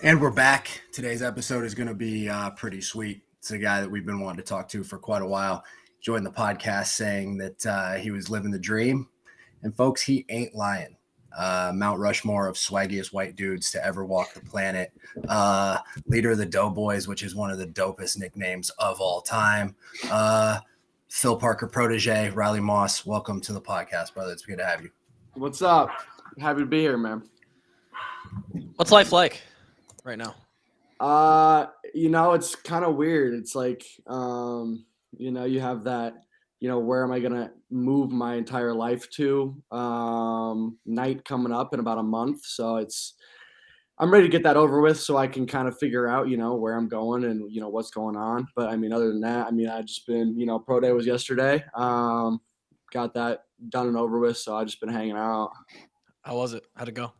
And we're back. Today's episode is going to be pretty sweet. It's a guy that we've been wanting to talk to for quite a while. Joined the podcast saying that he was living the dream. And folks, he ain't lying. Mount Rushmore of swaggiest white dudes to ever walk the planet. Leader of the Doughboys, which is one of the dopest nicknames of all time. Phil Parker protege, Riley Moss. Welcome to the podcast, brother. It's good to have you. What's up? Happy to be here, man. What's life like right now? It's kind of weird. It's like, you have that, where am I going to move my entire life to? Night coming up in about a month. So I'm ready to get that over with so I can kind of figure out, where I'm going and, what's going on. But I mean, other than that, I just been, pro day was yesterday. Got that done and over with. So I just been hanging out. How was it? How'd it go?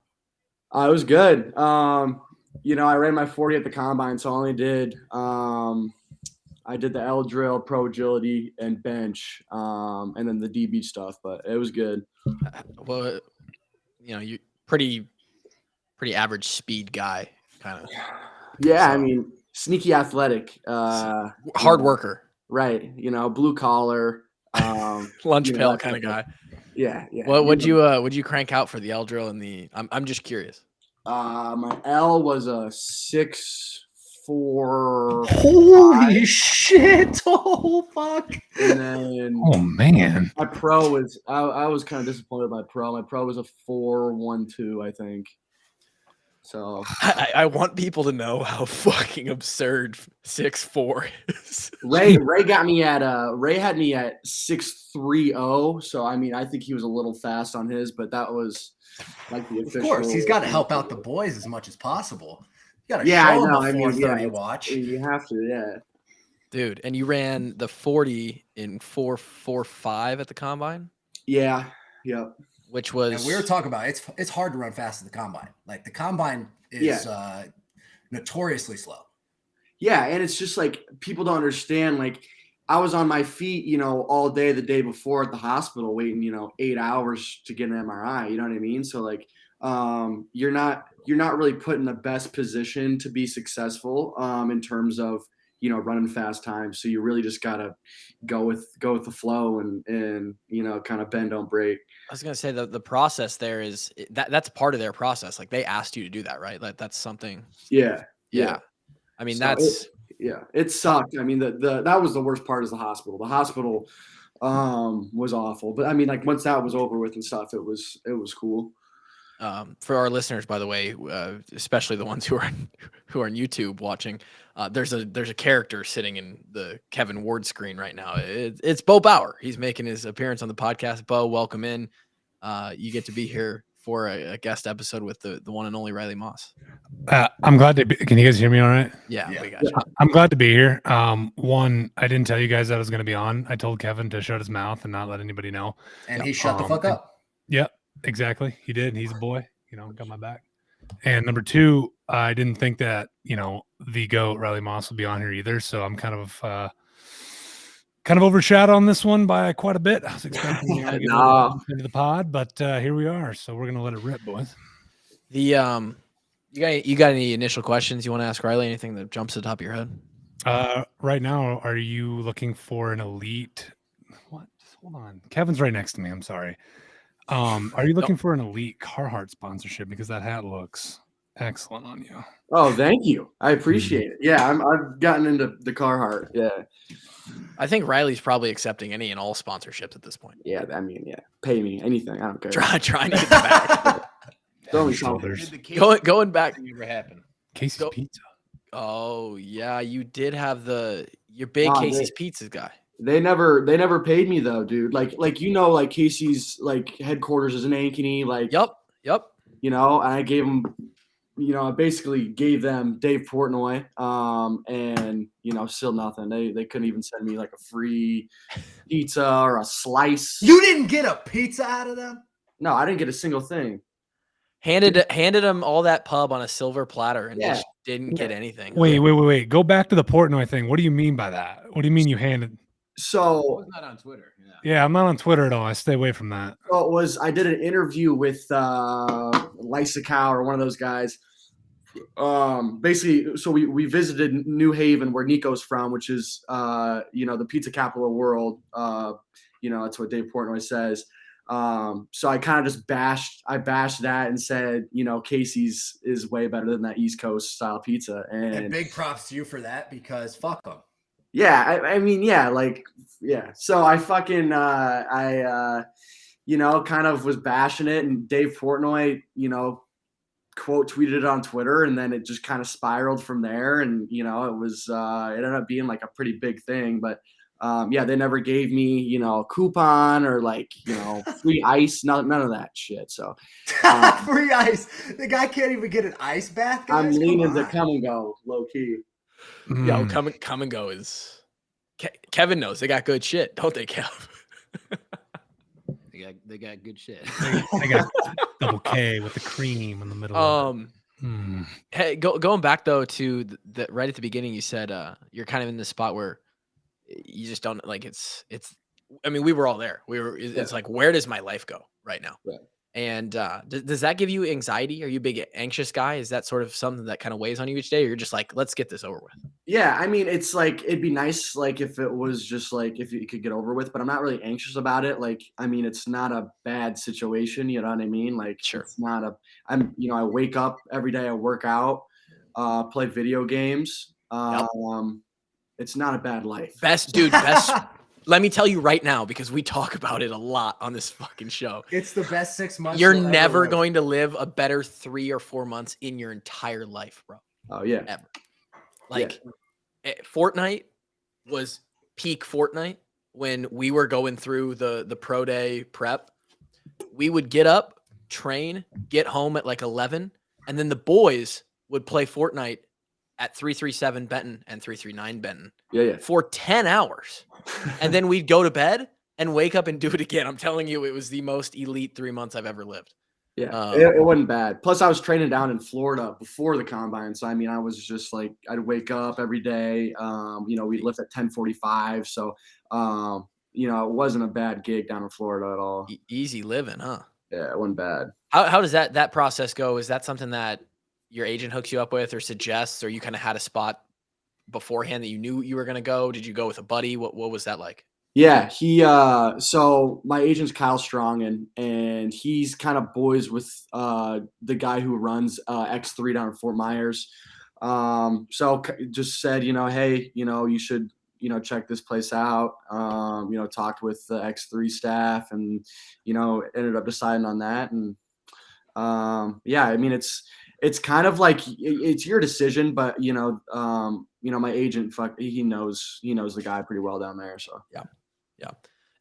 It was good. I ran my 40 at the combine, so I only did I did the L drill, pro agility, and bench, and then the DB stuff. But it was good. Well, you pretty average speed guy, kind of. Yeah, so, I mean, sneaky athletic, hard worker, right? Blue collar, lunch pail kind of guy. Yeah. What would you crank out for the L drill and the? I'm just curious. My L was a 6'4". Holy shit! Oh fuck! And then, oh man, my pro was I was kind of disappointed with my pro. My pro was a 4'1", I think. So I want people to know how fucking absurd 6'4" is. Ray got me at Ray had me at 6'3". So I mean, I think he was a little fast on his, but that was like the official. Of course, he's got to help out the boys as much as possible. You got to show them a 430 watch. You have to, yeah. Dude, and you ran the 40 in 4.45 at the combine? Yeah. Yep. Which was, and we were talking about it's hard to run fast at the combine. Like the combine is notoriously slow. Yeah, and it's just like people don't understand. Like I was on my feet, all day the day before at the hospital, waiting, 8 hours to get an MRI. You know what I mean? So like, you're not really put in the best position to be successful in terms of running fast times. So you really just gotta go with the flow and kind of bend, don't break. I was gonna say the process there is that's part of their process. Like they asked you to do that, right? Like that's something. Yeah. I mean, so it sucked. I mean, that was the worst part is the hospital. The hospital was awful, but I mean, like once that was over with and stuff, it was cool. For our listeners, by the way, especially the ones who are on YouTube watching, there's a character sitting in the Kevin Ward screen right now. It's Bo Bauer. He's making his appearance on the podcast. Bo, welcome in. You get to be here for a guest episode with the one and only Riley Moss. I'm glad to be. Can you guys hear me all right? Yeah. We got you. I'm glad to be here. One, I didn't tell you guys I was going to be on. I told Kevin to shut his mouth and not let anybody know. And he shut the fuck up. Yep, exactly. He did. He's a boy. Got my back. And number two, I didn't think that, the GOAT Riley Moss would be on here either. So I'm kind of overshadowed on this one by quite a bit. I was expecting to get into the pod, but here we are. So we're gonna let it rip, boys. You got any initial questions you want to ask Riley? Anything that jumps to the top of your head? Right now, are you looking for an elite? What? Hold on. Kevin's right next to me. I'm sorry. Are you looking for an elite Carhartt sponsorship? Because that hat looks excellent on you. Oh, thank you. I appreciate it. Yeah, I've gotten into the Carhartt. Yeah. I think Riley's probably accepting any and all sponsorships at this point. Yeah, I mean, yeah. Pay me anything. I don't care. Trying to get back. Going back. Never happened. Casey's Pizza. Oh yeah, you did have your big Casey's Pizzas guy. They never paid me though, dude. Like Casey's like headquarters is in Ankeny. Like yep. And I gave them, I basically gave them Dave Portnoy, and still nothing. They couldn't even send me like a free pizza or a slice. You didn't get a pizza out of them? No, I didn't get a single thing. Handed him all that pub on a silver platter and just didn't get anything. Wait. Go back to the Portnoy thing. What do you mean by that? What do you mean you handed? So not on Twitter. Yeah, I'm not on Twitter at all. I stay away from that. Well, I did an interview with Lysa Cow or one of those guys Basically, so we visited New Haven, where Nico's from, which is the pizza capital of the world. That's what Dave Portnoy says. So I kind of just bashed that and said, Casey's is way better than that East Coast style pizza. And big props to you for that, because fuck them. Yeah, I mean, yeah, So I fucking kind of was bashing it, and Dave Portnoy, quote tweeted it on Twitter, and then it just kind of spiraled from there. And it ended up being like a pretty big thing. But they never gave me a coupon or free ice, none of that shit. So free ice. The guy can't even get an ice bath, guys? I'm leaning to come and go, low key. Yo, come and go is Kevin knows they got good shit, don't they, Kev? They got good shit. I got double K with the cream in the middle. Hey, going back though to the right at the beginning, you said you're kind of in this spot where you just don't like it's. I mean, we were all there. It's like, where does my life go right now? Right. And does that give you anxiety? Are you a big anxious guy? Is that sort of something that kind of weighs on you each day? Or you're just like, let's get this over with? Yeah, I mean, it's like, it'd be nice, if it was just if you could get over with, but I'm not really anxious about it. I mean, it's not a bad situation. You know what I mean? Sure. It's not I wake up every day, I work out, play video games. It's not a bad life. Best. Let me tell you right now, because we talk about it a lot on this fucking show. It's the best 6 months. You're never going to live a better 3 or 4 months in your entire life, bro. Oh yeah. Ever. Fortnite was peak Fortnite when we were going through the pro day prep. We would get up, train, get home at 11, and then the boys would play Fortnite at 337 Benton and 339 Benton. Yeah. For 10 hours. And then we'd go to bed and wake up and do it again. I'm telling you, it was the most elite 3 months I've ever lived. Yeah, it wasn't bad. Plus, I was training down in Florida before the combine. So, I mean, I was just I'd wake up every day. We'd lift at 10:45. So, it wasn't a bad gig down in Florida at all. Easy living, huh? Yeah, it wasn't bad. How does that process go? Is that something that your agent hooks you up with or suggests, or you kind of had a spot beforehand that you knew you were going to go? Did you go with a buddy? What was that like? Yeah, so my agent's Kyle Strong, and he's kind of boys with the guy who runs X3 down in Fort Myers. So just said, hey, you should, check this place out. Talked with the X3 staff, and, ended up deciding on that. And I mean, it's kind of it's your decision, but my agent, he knows the guy pretty well down there. So yeah.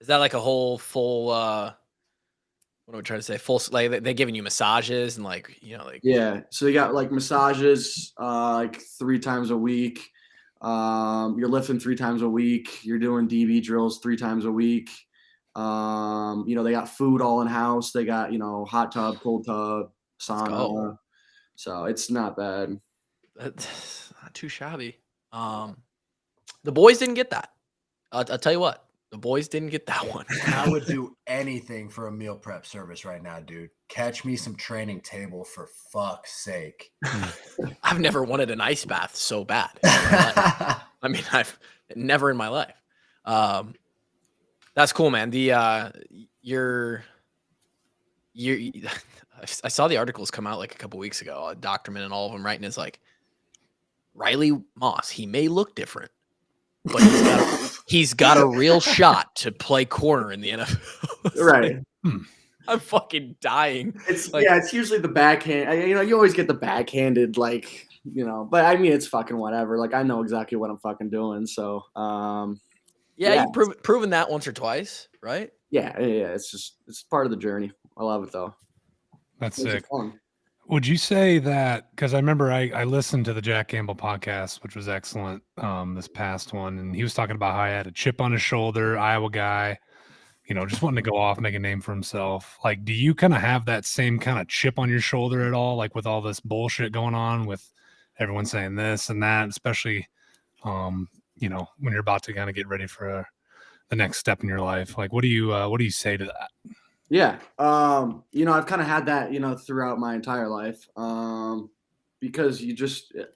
Is that like a whole full? What am I trying to say? Full, they giving you massages and yeah. So they got massages 3 times a week. You're lifting 3 times a week. You're doing DB drills 3 times a week. They got food all in house. They got hot tub, cold tub, sauna. So it's not bad. That's not too shabby. The boys didn't get that. I'll tell you what. The boys didn't get that one. I would do anything for a meal prep service right now, dude. Catch me some training table, for fuck's sake. I've never wanted an ice bath so bad. I mean, I've never in my life. That's cool, man. I saw the articles come out a couple weeks ago, Doctorman and all of them writing is Riley Moss, he may look different, but he's got a real shot to play corner in the NFL. Right. I'm fucking dying. It's usually the backhand. You always get the backhanded, but I mean, it's fucking whatever. I know exactly what I'm fucking doing. So, you've proven that once or twice, right? Yeah. It's part of the journey. I love it though. That's sick. Would you say that, because I remember I listened to the Jack Campbell podcast, which was excellent, this past one, and he was talking about how he had a chip on his shoulder, Iowa guy, just wanting to go off, make a name for himself. Do you kind of have that same kind of chip on your shoulder at all, with all this bullshit going on with everyone saying this and that, especially, when you're about to kind of get ready for the next step in your life? What do you say to that? Yeah. I've kind of had that, throughout my entire life. because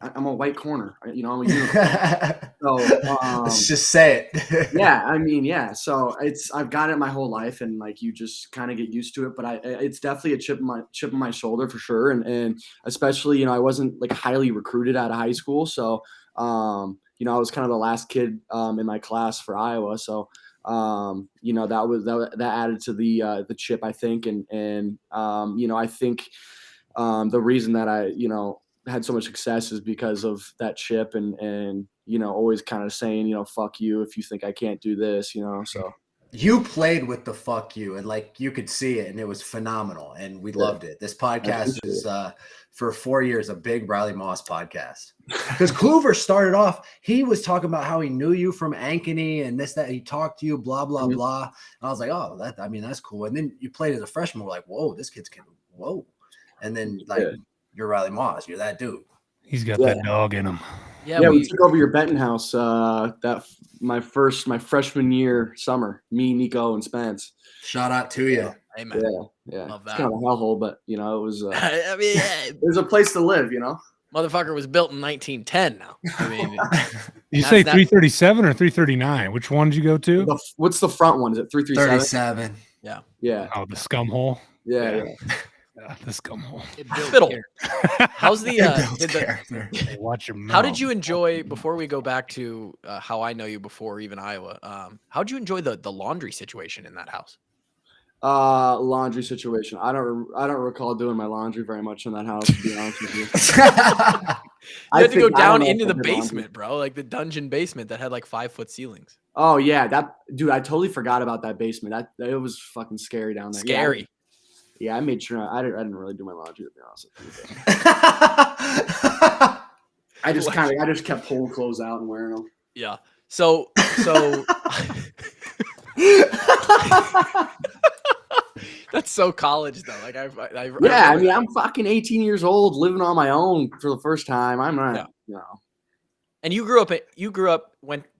I'm a white corner. I'm a unicorn. So let's just say it. yeah, I mean, yeah. So I've got it my whole life, and like you just kind of get used to it. But it's definitely a chip on my shoulder for sure, and especially I wasn't like highly recruited out of high school, so I was kind of the last kid in my class for Iowa, so that added to the chip, I think, and I think the reason that I had so much success is because of that chip and always kind of saying fuck you if you think I can't do this, so you played with the fuck you, and like you could see it, and it was phenomenal, and we loved it. This podcast is for 4 years a big Riley Moss podcast, because Kluver started off, he was talking about how he knew you from Ankeny and this, that, he talked to you, blah blah blah, and I was like, oh, that's cool. And then you played as a freshman, we're like, whoa, this kid's whoa. And then you're Riley Moss. You're that dude. He's got that dog in him. Yeah, we took over your Benton house. My freshman year summer. Me, Nico, and Spence. Shout out to you. Hey, man. Yeah. Love that. It's kind of a hellhole, but it was. I mean, there's a place to live, Motherfucker was built in 1910. Now, I mean, you say 337 or 339? Which one did you go to? What's the front one? Is it 337? 37. Yeah. Oh, the scum hole. Yeah. The scum hole. Fiddle. How's the character? Watch your mouth. How did you enjoy, before we go back to how I know you before even Iowa, how did you enjoy the laundry situation in that house? Laundry situation. I don't recall doing my laundry very much in that house, to be honest with you. You had to go down into the basement, bro, like the dungeon basement that had like 5-foot ceilings. Oh yeah, dude, I totally forgot about that basement. It was fucking scary down there. Scary. Yeah, I made sure I didn't really do my laundry, to be honest with you. I just kept pulling clothes out and wearing them. Yeah. So that's so college though. Like I mean, I'm fucking 18 years old, living on my own for the first time. I'm not, And you went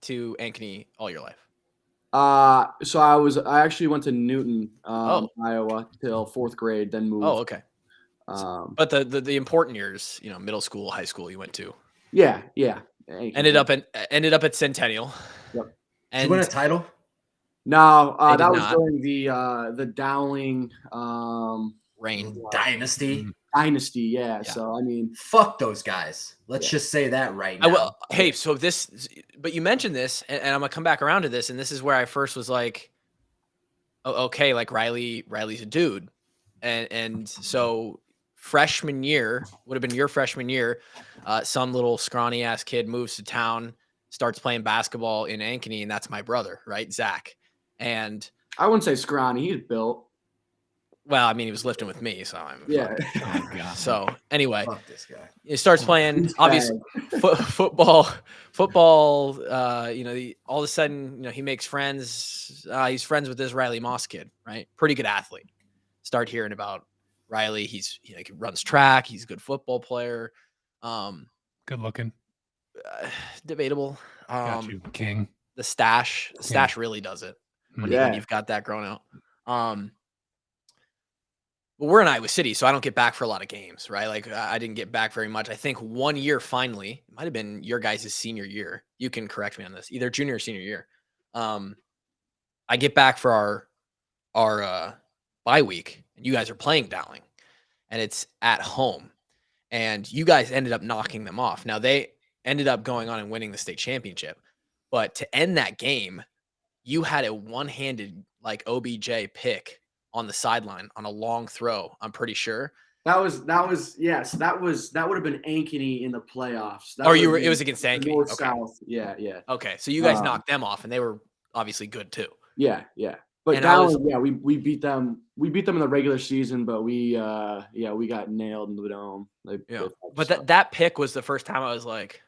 to Ankeny all your life. So I actually went to Newton, Iowa till 4th grade, then moved. Oh, okay. But the important years, middle school, high school, you went to. Yeah. Ended up at Centennial. Yep. Did you win a title? No, that was during the Dowling reign dynasty. Dynasty, yeah. So I mean, fuck those guys. Let's just say that right now. I will. Hey, so but you mentioned this, and I'm gonna come back around to this, and this is where I first was like, oh, okay, like Riley's a dude, and so freshman year would have been your freshman year. Some little scrawny ass kid moves to town, starts playing basketball in Ankeny, and that's my brother, right, Zach. And I wouldn't say scrawny. He's built. Well, I mean, he was lifting with me, so I'm So anyway, fuck this guy. He starts playing obviously football. All of a sudden, he makes friends. He's friends with this Riley Moss kid, right? Pretty good athlete. Start hearing about Riley. He runs track. He's a good football player. Good looking. Debatable. Got you, king. The stash really does it when you've got that grown out. But we're in Iowa City, so I don't get back for a lot of games, right? Like I didn't get back very much. I think 1 year finally, it might have been your guys' senior year. You can correct me on this, either junior or senior year. I get back for our bye week, and you guys are playing Dowling, and it's at home, and you guys ended up knocking them off. Now they ended up going on and winning the state championship, but to end that game, you had a one-handed like OBJ pick on the sideline on a long throw. I'm pretty sure that would have been Ankeny in the playoffs. It was against Ankeny. North Okay. South. Yeah. Okay, so you guys knocked them off, and they were obviously good too. Yeah. But Dowling, we beat them. We beat them in the regular season, but we got nailed in the dome. But that pick was the first time I was like,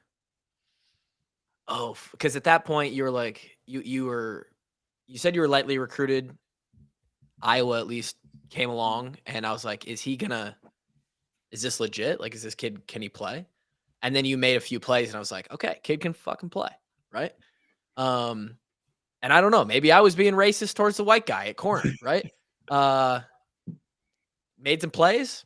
oh, because at that point you were like you said you were lightly recruited. Iowa at least came along, and I was like, is this legit? Like, is this kid, can he play? And then you made a few plays, and I was like, okay, kid can fucking play, right? And I don't know, maybe I was being racist towards the white guy at corner, right? Made some plays,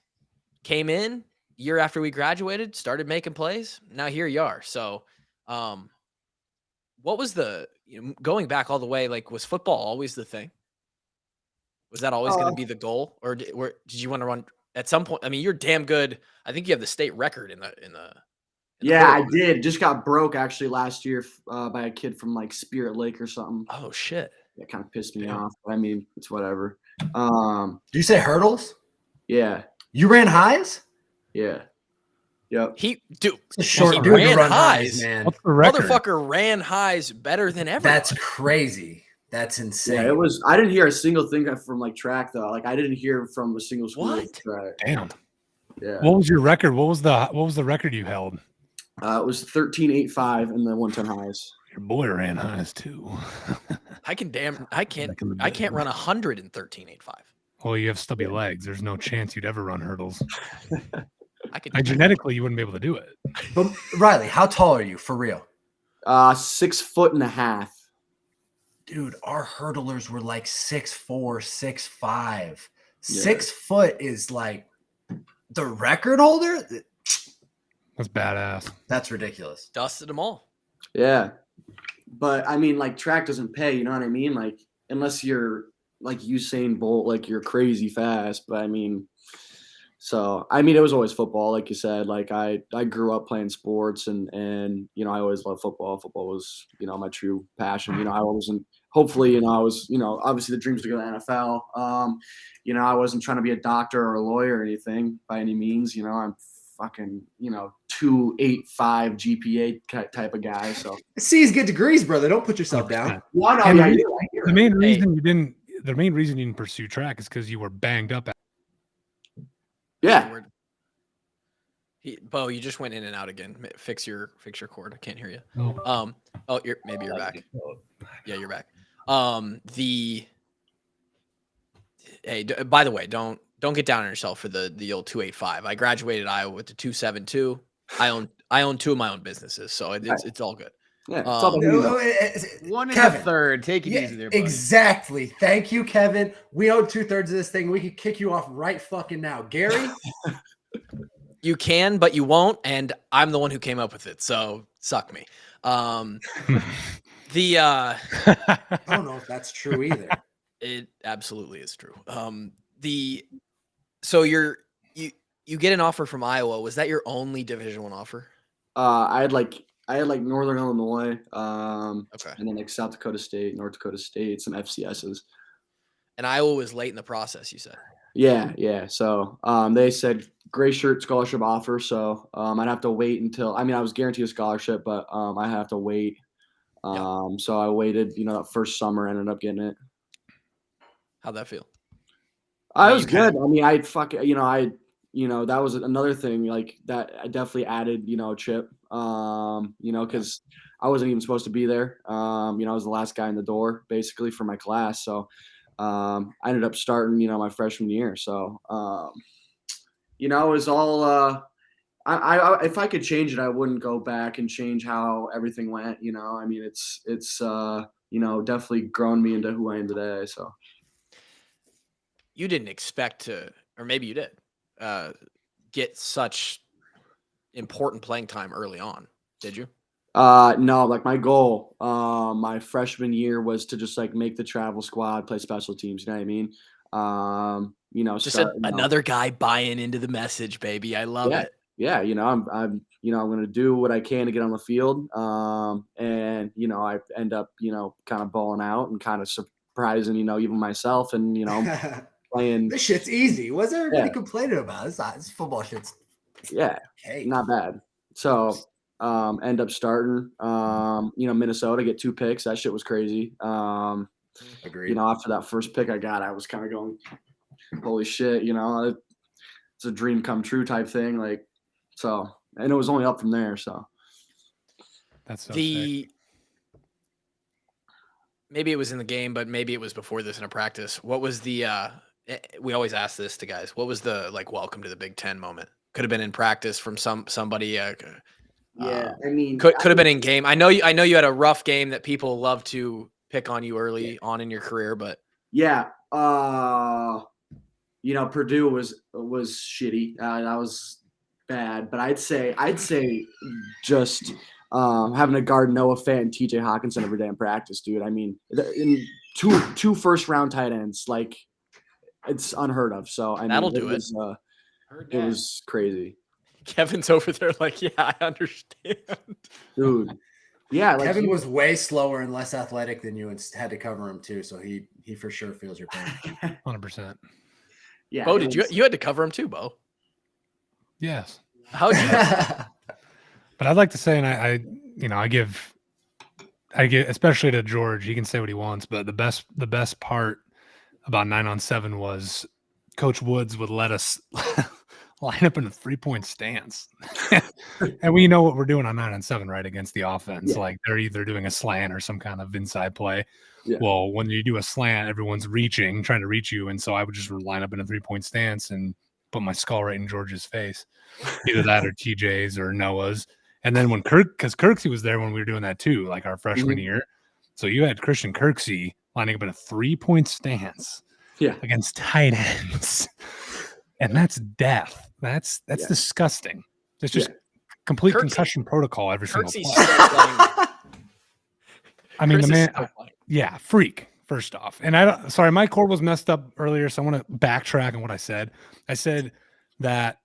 came in, year after we graduated, started making plays. Now here you are. So, what was going back all the way? Like, was football always the thing? Was that always going to be the goal, or did you want to run at some point? I mean, you're damn good. I think you have the state record in the. Yeah, I did. Just got broke actually last year by a kid from like Spirit Lake or something. Oh shit! That kind of pissed me off. But I mean, it's whatever. Do you say hurdles? Yeah. You ran highs? Yeah. Yep. He short he dude ran to run highs, man. What's the record? Motherfucker ran highs better than everyone. That's crazy. That's insane. Yeah, it was. I didn't hear a single thing from like track though. Like I didn't hear from a single school. What? Track. Damn. Yeah. What was your record? What was the record you held? It was 13.85 in the 110 highs. Your boy ran highs too. I can't run 100 in 13.85. Well, you have stubby legs. There's no chance you'd ever run hurdles. I genetically, you wouldn't be able to do it. But Riley, how tall are you for real? 6'1.5". Dude, our hurdlers were like 6'4", 6'5". Yeah. 6 foot is like the record holder. That's badass. That's ridiculous. dusted them all. Yeah. But I mean, like track doesn't pay, you know what I mean? Like unless you're like Usain Bolt, like you're crazy fast. But I mean, it was always football, like you said. Like I grew up playing sports and you know, I always loved football. Football was, you know, my true passion. You know, I wasn't hopefully, you know, I was, you know, obviously the dreams to go to the NFL. You know, I wasn't trying to be a doctor or a lawyer or anything by any means. You know, I'm fucking, you know, 2.85 GPA type of guy. So C's get degrees, brother. Don't put yourself down. well, no, And yeah, the main reason you didn't pursue track is because you were banged up. yeah. Bo, you just went in and out again. Fix your cord. I can't hear you. Oh. Maybe you're back. Yeah, you're back. Hey, by the way, don't get down on yourself for the old 2.85. I graduated Iowa with the 2.72. I own two of my own businesses, so it's all good. Yeah, it's all about who you know. 1 Kevin, 1/3. Take it Yeah, easy there, buddy. exactly. Thank you, Kevin. We own 2/3 of this thing. We could kick you off right fucking now. Gary? You can, but you won't, and I'm the one who came up with it, so suck me. I don't know if that's true either. It absolutely is true. So you get an offer from Iowa. Was that your only Division I offer? I had like Northern Illinois, Okay. and then like South Dakota State, North Dakota State, some FCSs. And Iowa was late in the process, you said. Yeah. So they said gray shirt scholarship offer. So I'd have to wait until I was guaranteed a scholarship, but I have to wait. So I waited, you know, that first summer, ended up getting it. How'd that feel? It was good. I mean, that was another thing like that. I definitely added, you know, a chip, you know, because I wasn't even supposed to be there. You know, I was the last guy in the door basically for my class. So I ended up starting, you know, my freshman year. So, you know, it was all, if I could change it, I wouldn't go back and change how everything went. You know, I mean, it's you know, definitely grown me into who I am today. So. You didn't expect to, or maybe you did, get such important playing time early on, did you? No, like my goal, my freshman year was to just like make the travel squad, play special teams. You know what I mean? You know, Just another guy buying into the message, baby. I love it. Yeah, you know, I'm you know, I'm going to do what I can to get on the field. And you know, I end up, you know, kind of balling out and kind of surprising, you know, even myself, and you know, playing. This shit's easy. What's everybody complaining about? This football shit's not bad. So end up starting. You know, Minnesota, get 2 picks. That shit was crazy. Agreed. You know, after that first pick I got, I was kind of going, holy shit, you know, it's a dream come true type thing. Like, so, and it was only up from there. So that's so sick. Maybe it was in the game, but maybe it was before this in a practice. What was the we always ask this to guys. What was the like welcome to the Big Ten moment? Could have been in practice from somebody. I mean, could have been in game. I know you had a rough game that people love to pick on you early on in your career, but yeah, you know, Purdue was shitty. That was bad, but I'd say just having to guard Noah Fant and TJ Hawkinson every day in practice, dude. I mean, in two first round tight ends, like it's unheard of. So I mean, That'll do it. It was crazy. Kevin's over there like, yeah, I understand. Dude. Yeah, like Kevin was way slower and less athletic than you and had to cover him too. So he for sure feels your pain. 100%. Yeah. Bo, did you had to cover him too, Bo? Yes. How'd you But I'd like to say, and I give, especially to George, he can say what he wants, but the best part about 9-on-7 was Coach Woods would let us line up in a 3-point stance. And we know what we're doing on 9-on-7, right? Against the offense. Yeah. Like they're either doing a slant or some kind of inside play. Yeah. Well, when you do a slant, everyone's trying to reach you. And so I would just line up in a 3-point stance and put my skull right in George's face. Either that or TJ's or Noah's. And then when because Kirksey was there when we were doing that too, like our freshman year. So you had Christian Kirksey lining up in a 3-point stance against tight ends. And that's death. That's disgusting. It's just complete concussion protocol every single play. I mean, the man, freak, first off. And sorry, my cord was messed up earlier, so I want to backtrack on what I said. I said that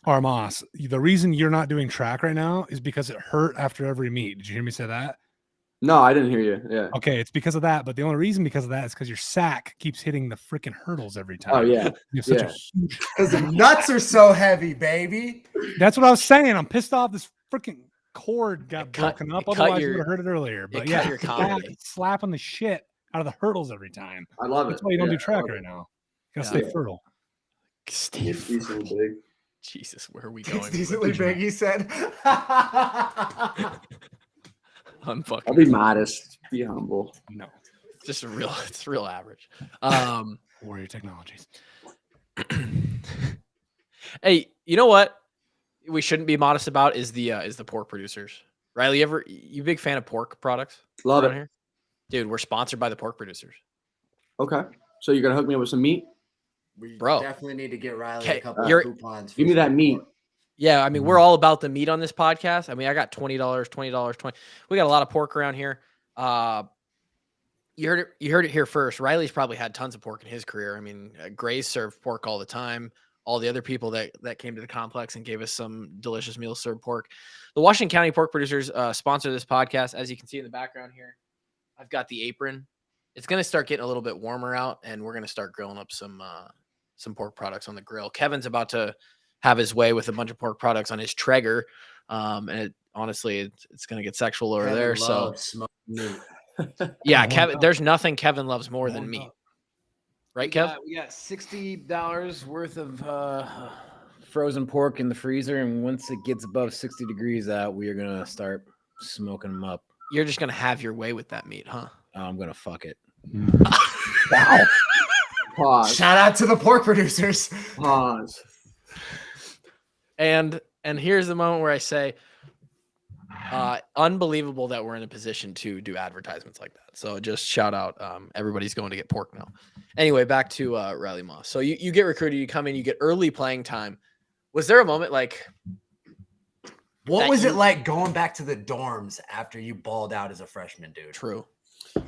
Armas, the reason you're not doing track right now is because it hurt after every meet. Did you hear me say that? No, I didn't hear you. Yeah. Okay, it's because of that, but the only reason because of that is because your sack keeps hitting the freaking hurdles every time. Oh yeah. You have such a huge. Because the nuts are so heavy, baby. That's what I was saying. I'm pissed off. This freaking cord got broken up. Otherwise, you would have heard it earlier. But yeah, your comedy. Slapping the shit out of the hurdles every time. I love That's it. why you don't do track right now. You gotta stay fertile. Stay Decently big. Jesus, where are we going? It's decently big, he said. I'll be modest. Be humble. No. Just it's real average. Warrior Technologies. Hey, you know what we shouldn't be modest about is the pork producers. Riley, you big fan of pork products? Love it. Here? Dude, we're sponsored by the pork producers. Okay. So you're gonna hook me up with some meat? We Bro. definitely need to get Riley a couple you're- of coupons. Give me that meat. Yeah, I mean, we're all about the meat on this podcast. I mean, I got $20. We got a lot of pork around here. You heard it here first. Riley's probably had tons of pork in his career. I mean, Gray's served pork all the time. All the other people that came to the complex and gave us some delicious meals served pork. The Washington County Pork Producers sponsor this podcast. As you can see in the background here, I've got the apron. It's going to start getting a little bit warmer out, and we're going to start grilling up some pork products on the grill. Kevin's about to have his way with a bunch of pork products on his Traeger. And honestly, it's going to get sexual over there. So yeah, Kevin, there's nothing Kevin loves more than meat. Right, Kev? We got $60 worth of frozen pork in the freezer. And once it gets above 60 degrees out, we are going to start smoking them up. You're just going to have your way with that meat, huh? I'm going to fuck it. Wow. Pause. Shout out to the pork producers. Pause. And here's the moment where I say, unbelievable that we're in a position to do advertisements like that. So just shout out, everybody's going to get pork now. Anyway, back to Riley Moss. So you get recruited, you come in, you get early playing time. Was there a moment like what was it like going back to the dorms after you balled out as a freshman, dude? True.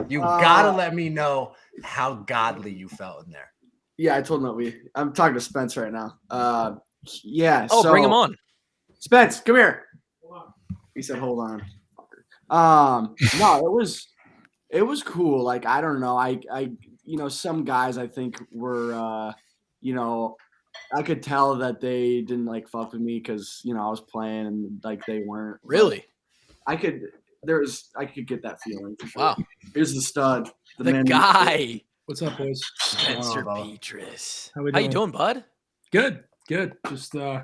You gotta let me know how godly you felt in there. Yeah, I told him I'm talking to Spence right now. Yeah. Oh, bring him on. Spence, come here. He said, hold on. No, it was cool. Like, I don't know. I some guys I think were, I could tell that they didn't like fuck with me because, I was playing and like they weren't. Really? I could get that feeling. For sure. Wow. Here's the stud. The guy. What's up, boys? Spencer Petras. How we How you doing, bud? Good. Just living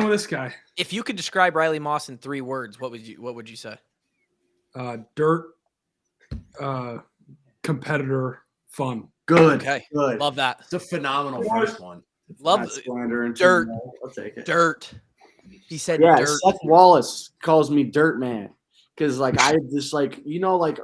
with this guy. If you could describe Riley Moss in 3 words, what would you say? Dirt, competitor, fun. Good. Okay. Good. Love that. It's a phenomenal first one. Love Not slandering dirt. too much. I'll take it. Dirt. He said Yeah, dirt. Seth Wallace calls me Dirt Man because, like, I just like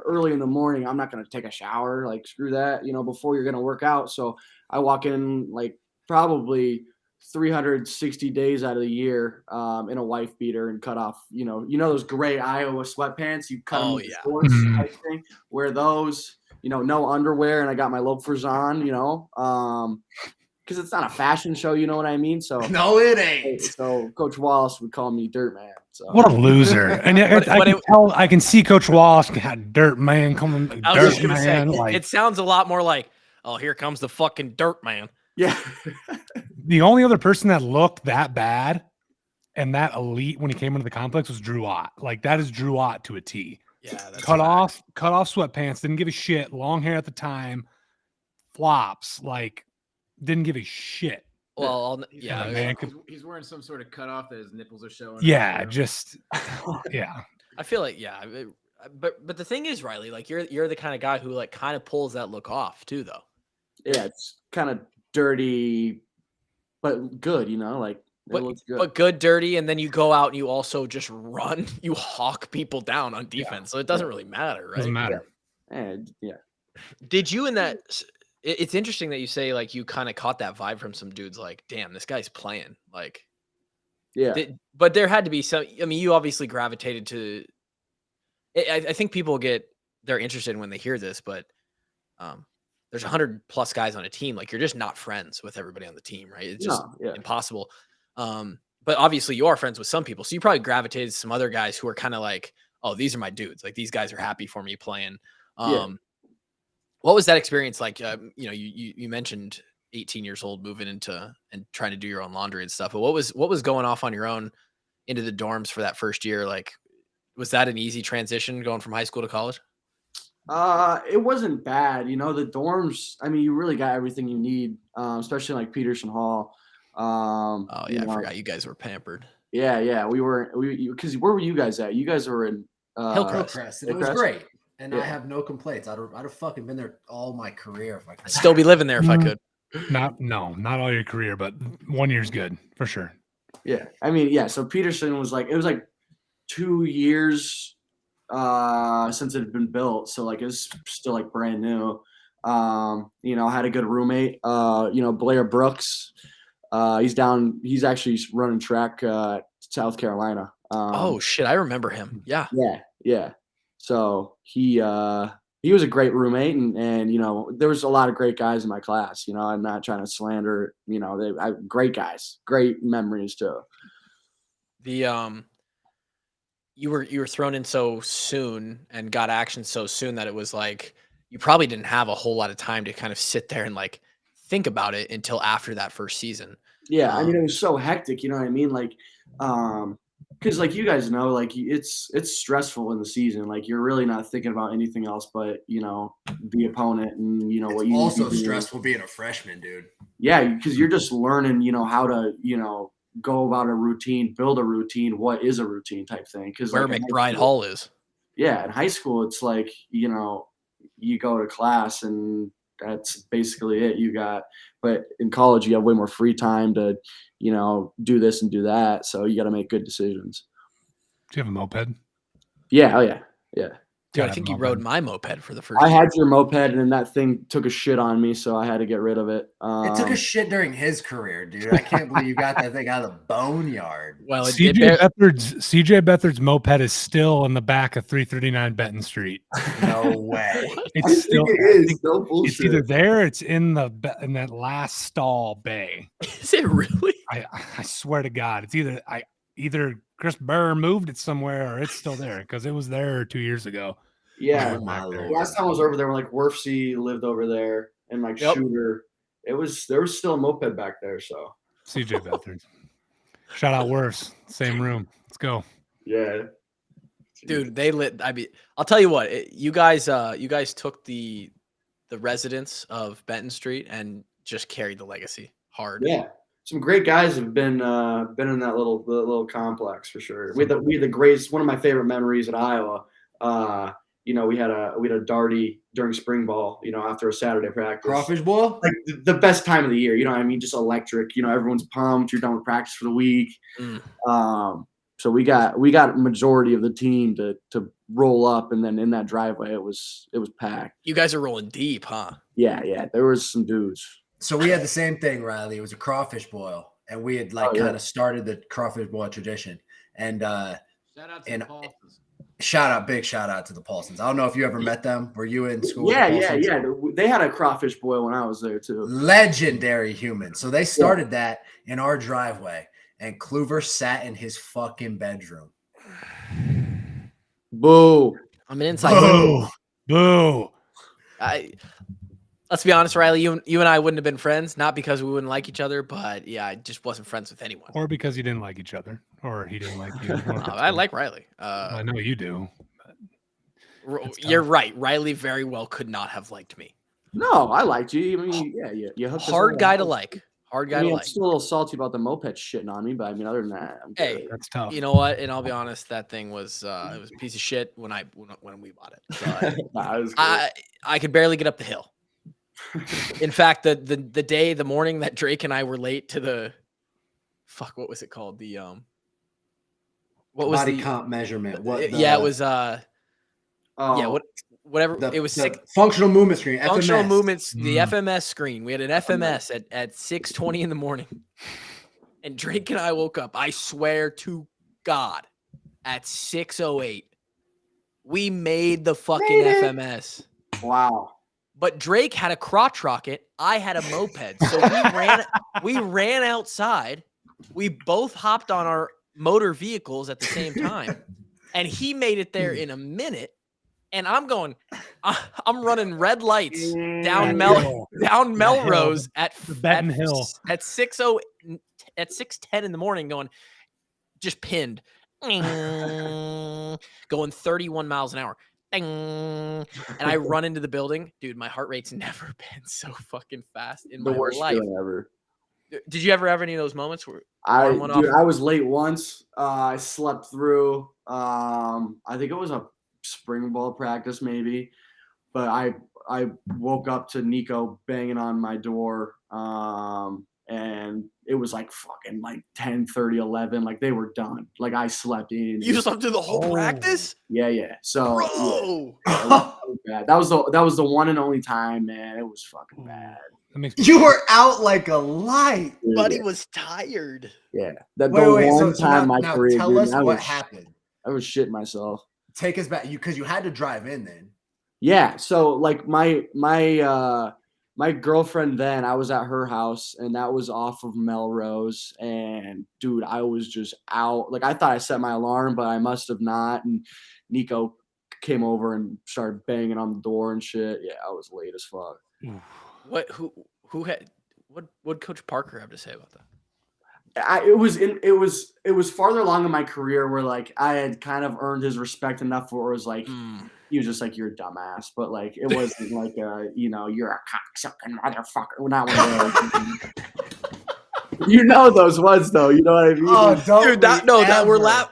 early in the morning, I'm not gonna take a shower. Like, screw that, before you're gonna work out. So I walk in like probably 360 days out of the year in a wife beater and cut off, those gray Iowa sweatpants, you cut them Oh, with yeah. shorts Mhm. type thing. Wear those, no underwear, and I got my loafers on, because it's not a fashion show, you know what I mean? So No, it ain't. so Coach Wallace would call me Dirt Man. So What a loser! And I can see Coach Wallace, God, dirt man, coming, I was just dirt gonna say, man. Like it sounds a lot more like, oh, here comes the fucking dirt man. yeah. the only other person that looked that bad and that elite when he came into the complex was Drew Ott. Like that is Drew Ott to a T. Yeah, that's cut off sweatpants, didn't give a shit, long hair at the time, flops, like didn't give a shit. Well, He's yeah, wearing- man. he's wearing some sort of cutoff that his nipples are showing. Yeah, just yeah. I feel like but the thing is, Riley, like you're the kind of guy who like kind of pulls that look off too, though. Yeah, it's kind of dirty, but good, like it looks good. But good, dirty, and then you go out and you also just run, you hawk people down on defense, so it doesn't really matter, right? Doesn't matter. And yeah. Did you in that? It's interesting that you say like you kind of caught that vibe from some dudes, like, damn, this guy's playing, like, Yeah. but there had to be some. I mean, you obviously gravitated to. I think people they're interested when they hear this, but there's 100+ guys on a team. Like, you're just not friends with everybody on the team, right? It's just impossible. But obviously you are friends with some people, so you probably gravitated to some other guys who are kind of like, oh, these are my dudes. Like, these guys are happy for me playing. What was that experience like? You mentioned 18 years old, moving into and trying to do your own laundry and stuff. But what was going off on your own into the dorms for that first year? Like, was that an easy transition going from high school to college? It wasn't bad. The dorms, I mean, you really got everything you need, especially like Peterson Hall. Oh yeah, I forgot you guys were pampered. Yeah. Because where were you guys at? You guys were in Hillcrest. And it was Hillcrest? great. And I Yeah. have no complaints. I'd have fucking been there all my career if I could. I'd still be living there if I could. Not all your career, but 1 year's good for sure. Yeah. I mean, yeah. So Peterson was like, it was like 2 years since it had been built. So like it was still like brand new. I had a good roommate, Blair Brooks. He's actually running track South Carolina. Oh shit, I remember him. Yeah. Yeah. So he was a great roommate, and there was a lot of great guys in my class. I'm not trying to slander. Great guys, great memories too. The you were thrown in so soon and got action so soon that it was like you probably didn't have a whole lot of time to kind of sit there and like think about it until after that first season. Yeah, I mean, it was so hectic. You know what I mean? Like, because like you guys know, like it's stressful in the season. Like you're really not thinking about anything else but the opponent and what you also need to do. stressful being a freshman, dude. Yeah, because you're just learning, how to go about a routine, build a routine. What is a routine type thing? Because Where McBride Hall is. Yeah, in high school, it's like you go to class and that's basically it. But in college, you have way more free time to, do this and do that. So you got to make good decisions. Do you have a moped? Yeah. Oh yeah. Yeah. Dude, I think you rode my moped for the first I year. had your moped and then that thing took a shit on me. So I had to get rid of it. It took a shit during his career, dude. I can't believe you got that thing out of the boneyard. Well, CJ Beathard's moped is still in the back of 339 Benton Street. No way. It's still, it is. No bullshit. It's either there or it's in that last stall bay. Is it really? I swear to God, it's either Chris Burr moved it somewhere or it's still there because it was there 2 years ago. Yeah. My Lord. Last time I was over there, like Worfsey lived over there and like Shooter. There was still a moped back there. So CJ Beathard. Shout out Worse. Same room. Let's go. Yeah. Dude, they lit. I mean, I'll tell you what. You guys took the residents of Benton Street and just carried the legacy hard. Yeah. Some great guys have been in that little complex for sure. We had the greatest. One of my favorite memories at Iowa. We had a darty during spring ball. After a Saturday practice. Crawfish boil? Like the best time of the year. You know what I mean? Just electric. Everyone's pumped. You're done with practice for the week. So we got a majority of the team to roll up, and then in that driveway it was packed. You guys are rolling deep, huh? Yeah. There was some dudes. So we had the same thing, Riley. It was a crawfish boil. and we had like Oh, yeah. kind of started the crawfish boil tradition. And Shout out to And- the Paulsons. big shout out to the Paulsons. I don't know if you ever met them. Were you in school? with Yeah, the yeah, Paulsons? yeah. They had a crawfish boil when I was there too. Legendary human. So they started that in our driveway, and Kluver sat in his fucking bedroom. Boo. I'm an inside. Boo. Boo. Let's be honest, Riley. You and I wouldn't have been friends, not because we wouldn't like each other, but yeah, I just wasn't friends with anyone. Or because you didn't like each other, or he didn't like you. I like Riley. I know you do. It's You're tough. right. Riley very well could not have liked me. No, I liked you. I mean, yeah, you hooked us Hard up. guy to like. Hard guy I mean, to I'm like. still a little salty about the moped shitting on me, but I mean, other than that, I'm good. Hey, That's tough. you know what? And I'll be honest, that thing was it was a piece of shit when we bought it. So Nah, it was good. I could barely get up the hill. In fact, the morning that Drake and I were late to the what was it called? The what was Body the comp measurement. it was Oh, whatever the, it was the six functional movement screen. functional FMS. movements, the Mm. FMS screen. We had an FMS at 6:20 in the morning. And Drake and I woke up, I swear to God, at 6:08. We made the fucking FMS. wow. But Drake had a crotch rocket. I had a moped. So we ran outside. We both hopped on our motor vehicles at the same time. And he made it there in a minute. And I'm running red lights down Melrose at Benton Hill. at 6:10 in the morning, going just pinned, going 31 miles an hour. And I run into the building. Dude, my heart rate's never been so fucking fast in The my worst life. feeling ever. Did you ever have any of those moments where I alarm went off? was late once. I slept through. I think it was a spring ball practice maybe, but I woke up to Nico banging on my door. And it was like fucking like 10:30, 11. Like they were done. Like I slept in. You slept through the whole Oh. practice? Yeah. So yeah, Bro. it was so bad. That was the one and only time, man. It was fucking bad. That makes me You were out like a light. Dude, Buddy yeah. was tired. Yeah. That Wait, the wait. one So time in my now career, tell dude, us I what was, happened. I was shitting myself. Take us back, because you had to drive in then. Yeah. So like my girlfriend then, I was at her house and that was off of Melrose, and dude, I was just out. Like I thought I set my alarm, but I must have not. And Nico came over and started banging on the door and shit. Yeah, I was late as fuck. What Coach Parker have to say about that? It was farther along in my career where like I had kind of earned his respect enough where it was like he was just like, you're a dumbass, but like it wasn't like you're a cocksucking motherfucker. Well, not one of those. You know those ones though, you know what I mean? Oh, don't Dude, we ever.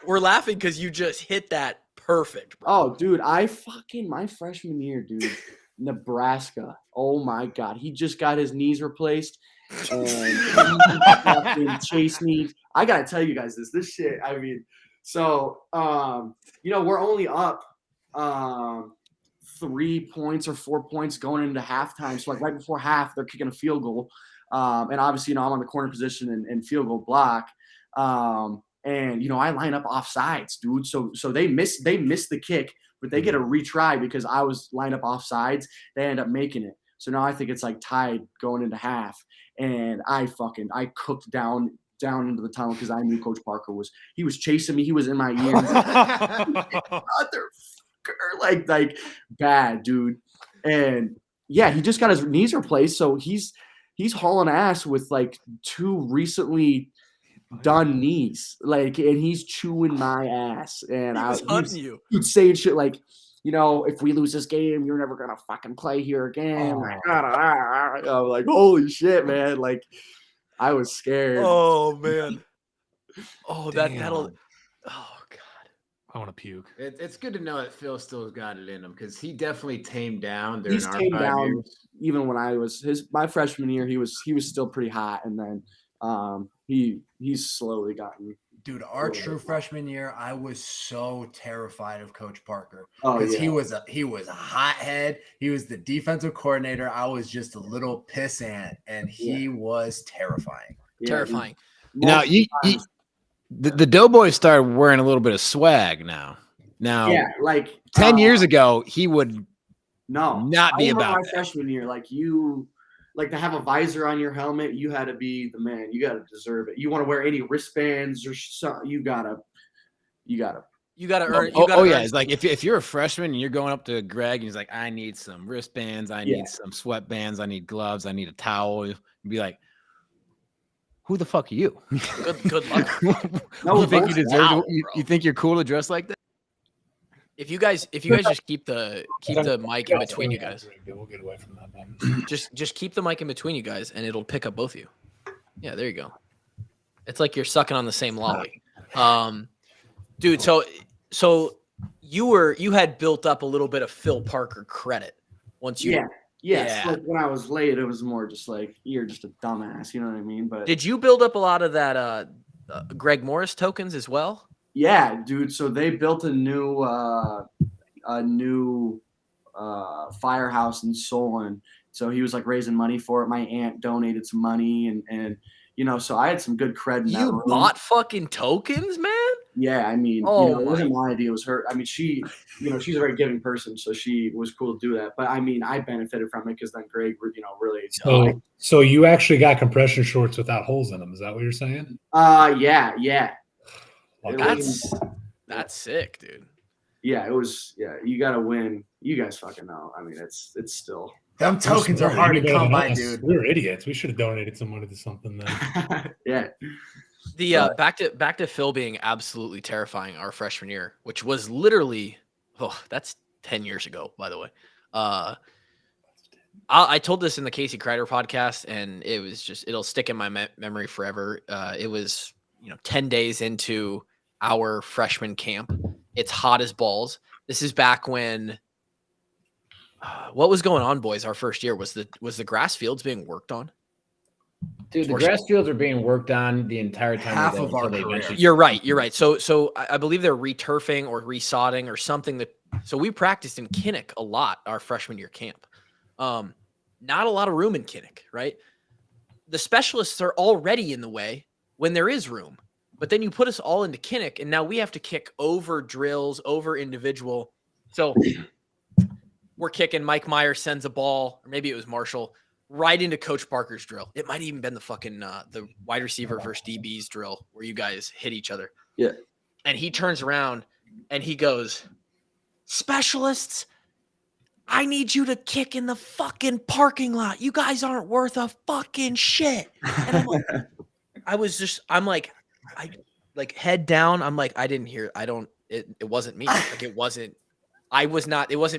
we're laughing because you just hit that perfect, bro. Oh, dude, my freshman year, dude, Nebraska. Oh my God, he just got his knees replaced, and he fucking chased me. I gotta tell you guys this shit. I mean, so we're only up 3 points or 4 points going into halftime. So like right before half, they're kicking a field goal, and obviously I'm on the corner position and field goal block. And I line up off sides, dude. So they miss the kick, but they get a retry because I was lined up off sides. They end up making it. So now I think it's like tied going into half. And I cooked down into the tunnel because I knew Coach Parker was chasing me. He was in my ear. Motherfucker, like bad, dude. And yeah, he just got his knees replaced. So he's hauling ass with like 2 recently done knees, like, and he's chewing my ass, and He was hunting you. He'd say shit like, if we lose this game, you're never gonna fucking play here again. I'm like, holy shit, man! Like, I was scared. Oh man. Oh, that'll. Damn. Oh god. I want to puke. It's good to know that Phil still's got it in him because he definitely tamed down during He's our tamed 5 down years. even when I was my freshman year. He was still pretty hot, and then he's slowly gotten. Dude, our true freshman year, I was so terrified of Coach Parker Oh, because yeah. he was a hothead. He was the defensive coordinator. I was just a little pissant, and he was terrifying. Yeah, Terrifying. Now the Doughboys started wearing a little bit of swag now. Now, Yeah, like 10 years ago, he would not be I remember about my that. freshman year. Like to have a visor on your helmet, you had to be the man. You got to deserve it. You want to wear any wristbands or something, you gotta. You gotta earn. Yeah. It's like if you're a freshman and you're going up to Greg and he's like, I need some wristbands, I need some sweatbands, I need gloves, I need a towel. You'd be like, who the fuck are you? Good luck. You think you deserve? You think you're cool to dress like that? If you guys just keep the mic in between you guys. We'll get away from that then. Just keep the mic in between you guys, and it'll pick up both of you. Yeah, there you go. It's like you're sucking on the same lolly. Dude, so you had built up a little bit of Phil Parker credit once you. Yeah. Like when I was late, it was more just like you're just a dumbass. You know what I mean? But did you build up a lot of that Greg Morris tokens as well? Yeah, dude. So they built a new firehouse in Solon. So he was like raising money for it. My aunt donated some money, and so I had some good cred in that room. You bought fucking tokens, man? Yeah, I mean, it wasn't my idea. It was her. I mean, she's a very giving person, so she was cool to do that. But I mean, I benefited from it because then Greg, really. So you actually got compression shorts without holes in them. Is that what you're saying? Yeah. That's sick, dude. Yeah, it was. Yeah, you got to win. You guys fucking know. I mean, it's still. Them tokens are hard to come by, dude. We were idiots. We should have donated some money to something then. Yeah. The back to Phil being absolutely terrifying our freshman year, which was literally that's 10 years ago, by the way. I told this in the Casey Kreider podcast, and it was just it'll stick in my memory forever. It was 10 days into our freshman camp. It's hot as balls. This is back when. What was going on, boys? Our first year was the grass fields being worked on. Dude, the grass fields are being worked on the entire time. Half of our career. You're right. So I believe they're returfing or resodding or something so we practiced in Kinnick a lot our freshman year camp. Not a lot of room in Kinnick, right? The specialists are already in the way when there is room, but then you put us all into Kinnick, and now we have to kick over drills, over individual. So we're kicking. Mike Meyer sends a ball, or maybe it was Marshall, right into Coach Parker's drill. It might have even been the fucking the wide receiver versus DB's drill where you guys hit each other. Yeah. And he turns around and he goes, "Specialists, I need you to kick in the fucking parking lot. You guys aren't worth a fucking shit." And I'm like, I head down. I'm like, I didn't hear. It wasn't me. Like it wasn't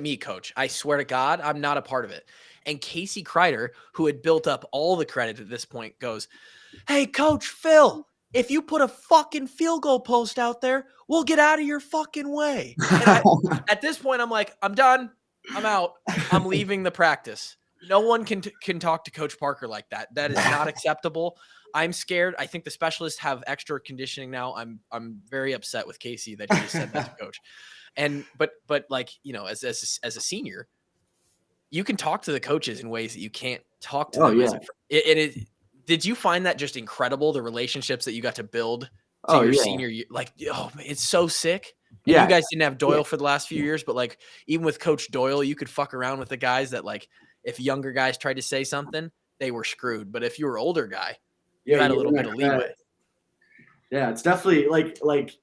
me, coach. I swear to God, I'm not a part of it. And Casey Kreider, who had built up all the credit at this point, goes, "Hey, Coach Phil, if you put a fucking field goal post out there, we'll get out of your fucking way." And at this point, I'm like, I'm done. I'm out. I'm leaving the practice. No one can talk to Coach Parker like that. That is not acceptable. I'm scared. I think the specialists have extra conditioning now. I'm very upset with Casey that he just said that to Coach. And but like, as a senior, you can talk to the coaches in ways that you can't talk to them. Yeah. Did you find that just incredible, the relationships that you got to build to your senior year? Like, it's so sick. And you guys didn't have Doyle for the last few years, but like even with Coach Doyle, you could fuck around with the guys that like if younger guys tried to say something, they were screwed. But if you were an older guy, you had a little bit of leeway. Yeah, it's definitely like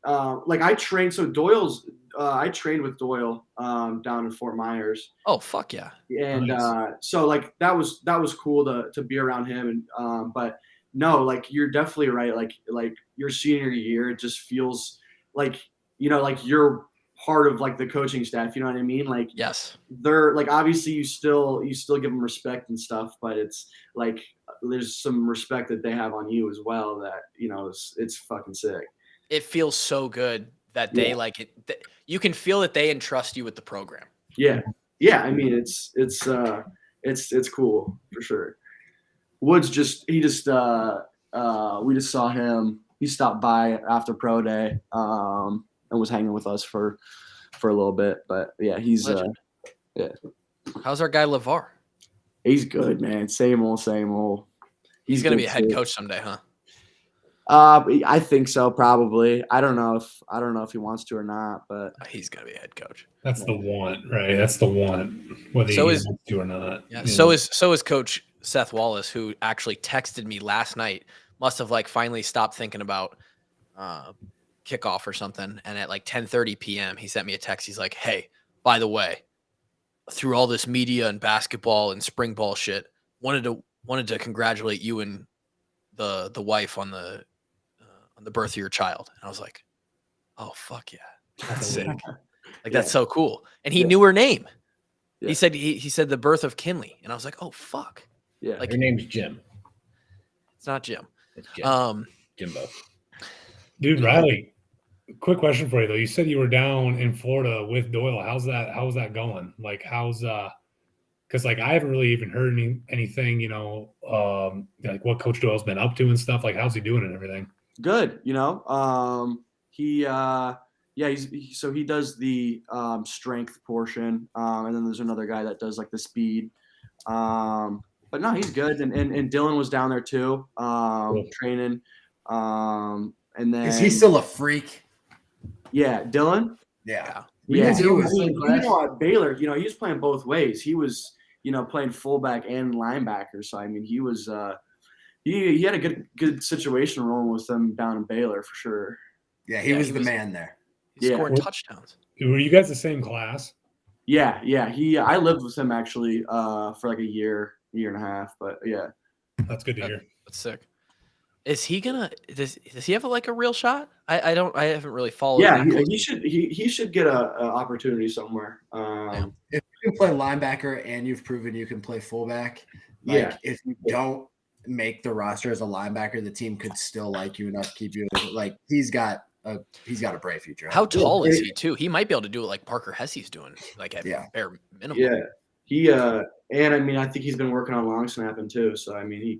I trained. So I trained with Doyle down in Fort Myers. Oh fuck yeah! And so like that was cool to be around him. And but no, like you're definitely right. Like your senior year, it just feels like like you're part of like the coaching staff. You know what I mean? Like yes, they're like obviously you still give them respect and stuff, but it's like there's some respect that they have on you as well. That it's fucking sick. It feels so good that they like it. You can feel that they entrust you with the program. Yeah. I mean, it's cool for sure. Woods we just saw him. He stopped by after pro day and was hanging with us for a little bit. But yeah, he's yeah. How's our guy LeVar? He's good, man. Same old. He's gonna be a head coach someday, huh? I think so, probably. I don't know if he wants to or not, but He's gonna be a head coach. That's the want, right? That's the want, whether So he is- wants to or not. Yeah. you So know? is Coach Seth Wallace, who actually texted me last night. Must have like finally stopped thinking about kickoff or something. And at like 10:30 p.m., he sent me a text. He's like, "Hey, by the way, through all this media and basketball and spring ball shit, wanted to congratulate you and the wife on the birth of your child." And I was like, "Oh fuck yeah, that's sick! Like that's so cool." And he knew her name. Yeah. He said the birth of Kinley, and I was like, "Oh fuck!" yeah, Like Her name's Jim. it's not Jim. It's Jim. Jimbo. Dude, Riley, quick question for you though. You said you were down in Florida with Doyle. How's that going? Like how's because like I haven't really even heard anything, like what Coach Doyle's been up to and stuff. Like how's he doing and everything? good. He does the strength portion, and then there's another guy that does like the speed. But no, he's good. And Dylan was down there too, training. And then Is he still a freak? Yeah, Dylan. Yeah. Yeah, He was- at Baylor, he was playing both ways. He was, playing fullback and linebacker. So I mean, he was he had a good situation rolling with them down in Baylor for sure. Yeah, he was the man there. He's Yeah. scoring touchdowns. Were you guys the same class? Yeah. I lived with him actually for like a year and a half. But yeah. That's good to hear. That's sick. Is he gonna? Does he have like a real shot? I haven't really followed. Yeah, that he should get a opportunity somewhere. If you can play linebacker and you've proven you can play fullback, if you don't make the roster as a linebacker, the team could still like you enough to keep you. Like he's got a bright future. How tall is he too? He might be able to do it like Parker Hesse's doing, like at bare minimum. Yeah, he and I mean I think he's been working on long snapping too. So I mean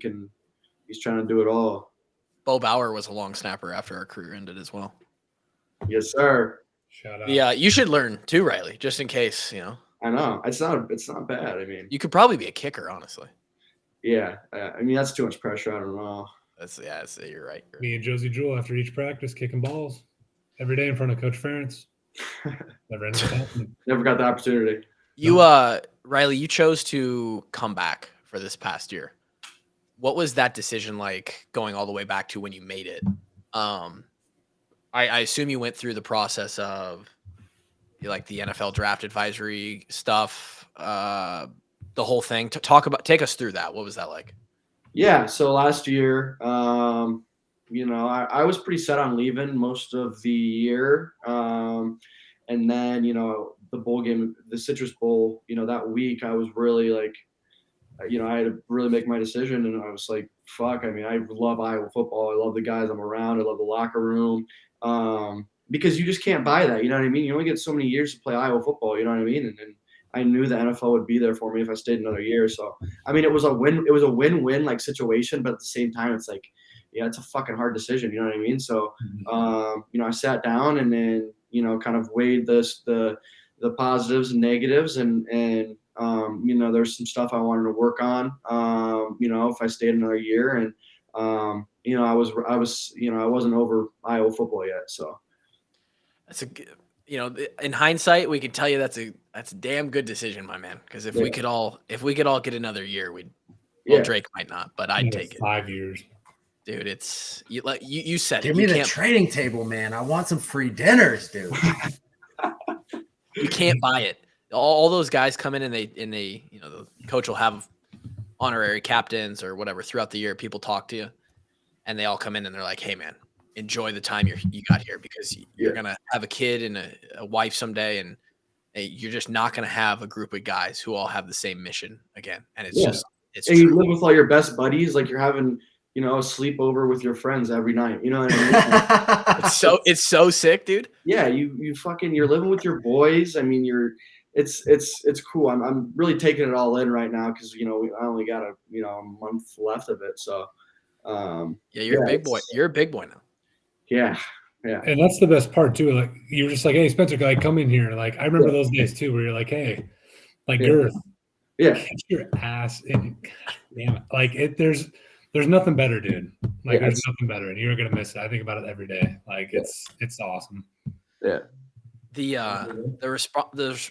he's trying to do it all. Bo Bauer was a long snapper after our career ended as well. Yes, sir. Shout out. Yeah, you should learn too, Riley, just in case. I know it's not bad. I mean, You could probably be a kicker, honestly. yeah. I mean that's too much pressure. I don't know. You're right. Me and Josie Jewell after each practice kicking balls every day in front of Coach Ferentz. Never ended up happening. Never got the opportunity. You, Riley, you chose to come back for this past year. What was that decision like going all the way back to when you made it? I assume you went through the process of like the NFL draft advisory stuff, the whole thing. Take us through that. What was that like? Yeah. So last year, I was pretty set on leaving most of the year. And then, the bowl game, the Citrus Bowl, that week I was really like, I had to really make my decision, and I was like, fuck, I mean, I love Iowa football. I love the guys I'm around. I love the locker room. Because you just can't buy that. You know what I mean? You only get so many years to play Iowa football. You know what I mean? And I knew the NFL would be there for me if I stayed another year. So, I mean, it was a win-win like situation, but at the same time, it's like, yeah, it's a fucking hard decision. You know what I mean? So, I sat down and then, kind of weighed the positives and negatives and there's some stuff I wanted to work on, if I stayed another year and, I wasn't over Iowa football yet. So That's in hindsight, we can tell you that's a damn good decision, my man. Because if we could all get another year, Drake might not, but I'd take it. 5 years. Dude, it's you said Give it. me the trading table, man. I want some free dinners, dude. You can't buy it. All those guys come in and they the coach will have honorary captains or whatever throughout the year. People talk to you, and they all come in and they're like, "Hey, man, enjoy the time you got here because you're gonna have a kid and a wife someday, and you're just not gonna have a group of guys who all have the same mission again." And it's and true. you live with all your best buddies, like you're having a sleepover with your friends every night. You know what I mean? It's so sick, dude. Yeah, you're living with your boys. I mean, it's cool. I'm really taking it all in right now because I only got a month left of it. So you're a big boy. You're a big boy now. Yeah. And that's the best part too. Like you were just like, "Hey, Spencer, like come in here." Like I remember those days too, where you're like, "Hey, like girth, yeah, get your ass in." God damn it! Like there's There's nothing better, dude. Like, Yeah, there's nothing better, and you're gonna miss it. I think about it every day. Like, it's awesome. Yeah. The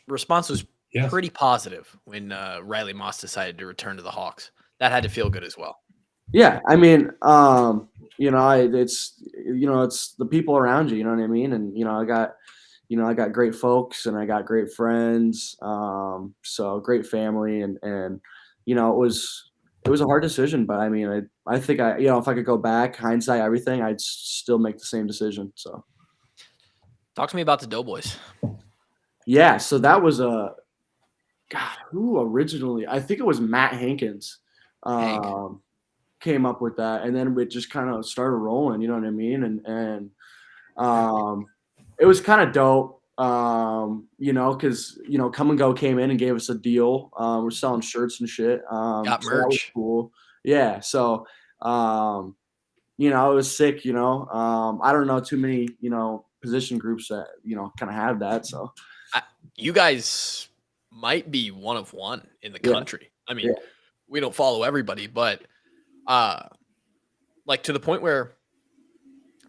response was Yes. pretty positive when Riley Moss decided to return to the Hawks. That had to feel good as well. Yeah, I mean, it's it's the people around you. You know what I mean? And I got great folks and I got great friends. So great family, and it was a hard decision, but I mean, I think if I could go back, hindsight, everything, I'd still make the same decision. So Talk to me about the Doughboys. yeah, so that was who originally? I think it was Matt Hankins. Hank. Came up with that, and then it just kind of started rolling. You know what I mean? And it was kind of dope. Because Come and Go came in and gave us a deal. We're selling shirts and shit. Got so that was merch. cool. Yeah. So it was sick. I don't know too many position groups that kind of have that. So you guys might be one of one in the country. I mean, we don't follow everybody, but like to the point where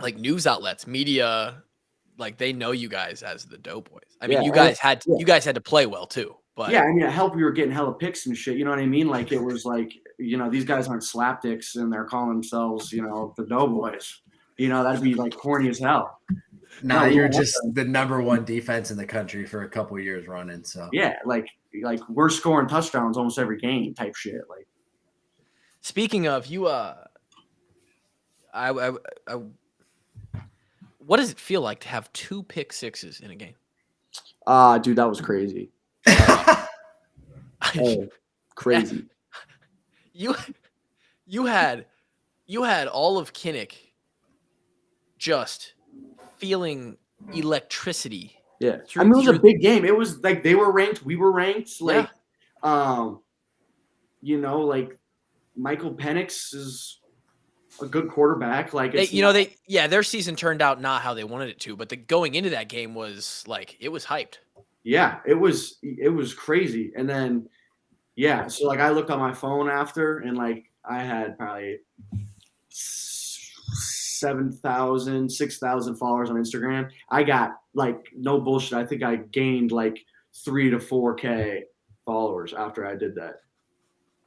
like news outlets, media, like they know you guys as the Doughboys. I mean, you guys had to play well too. But yeah, I mean, it helped. We were getting hella picks and shit. You know what I mean? Like it was like these guys aren't slapdicks and they're calling themselves the Doughboys. That'd be like corny as hell. No, you're just the number one defense in the country for a couple of years running. So yeah, like we're scoring touchdowns almost every game type shit. Like speaking of you, what does it feel like to have 2 pick sixes in a game? Dude, that was crazy. Crazy. You had all of Kinnick just feeling electricity. Yeah. I mean, it was a big game. It was like they were ranked, we were ranked. Like, like Michael Penix is a good quarterback. Like, their season turned out not how they wanted it to, but going into that game was like it was hyped. Yeah, it was crazy. And then so like I looked on my phone after, and like I had probably 7,000, 6,000 followers on Instagram. I got like no bullshit. I think I gained like 3 to 4K followers after I did that.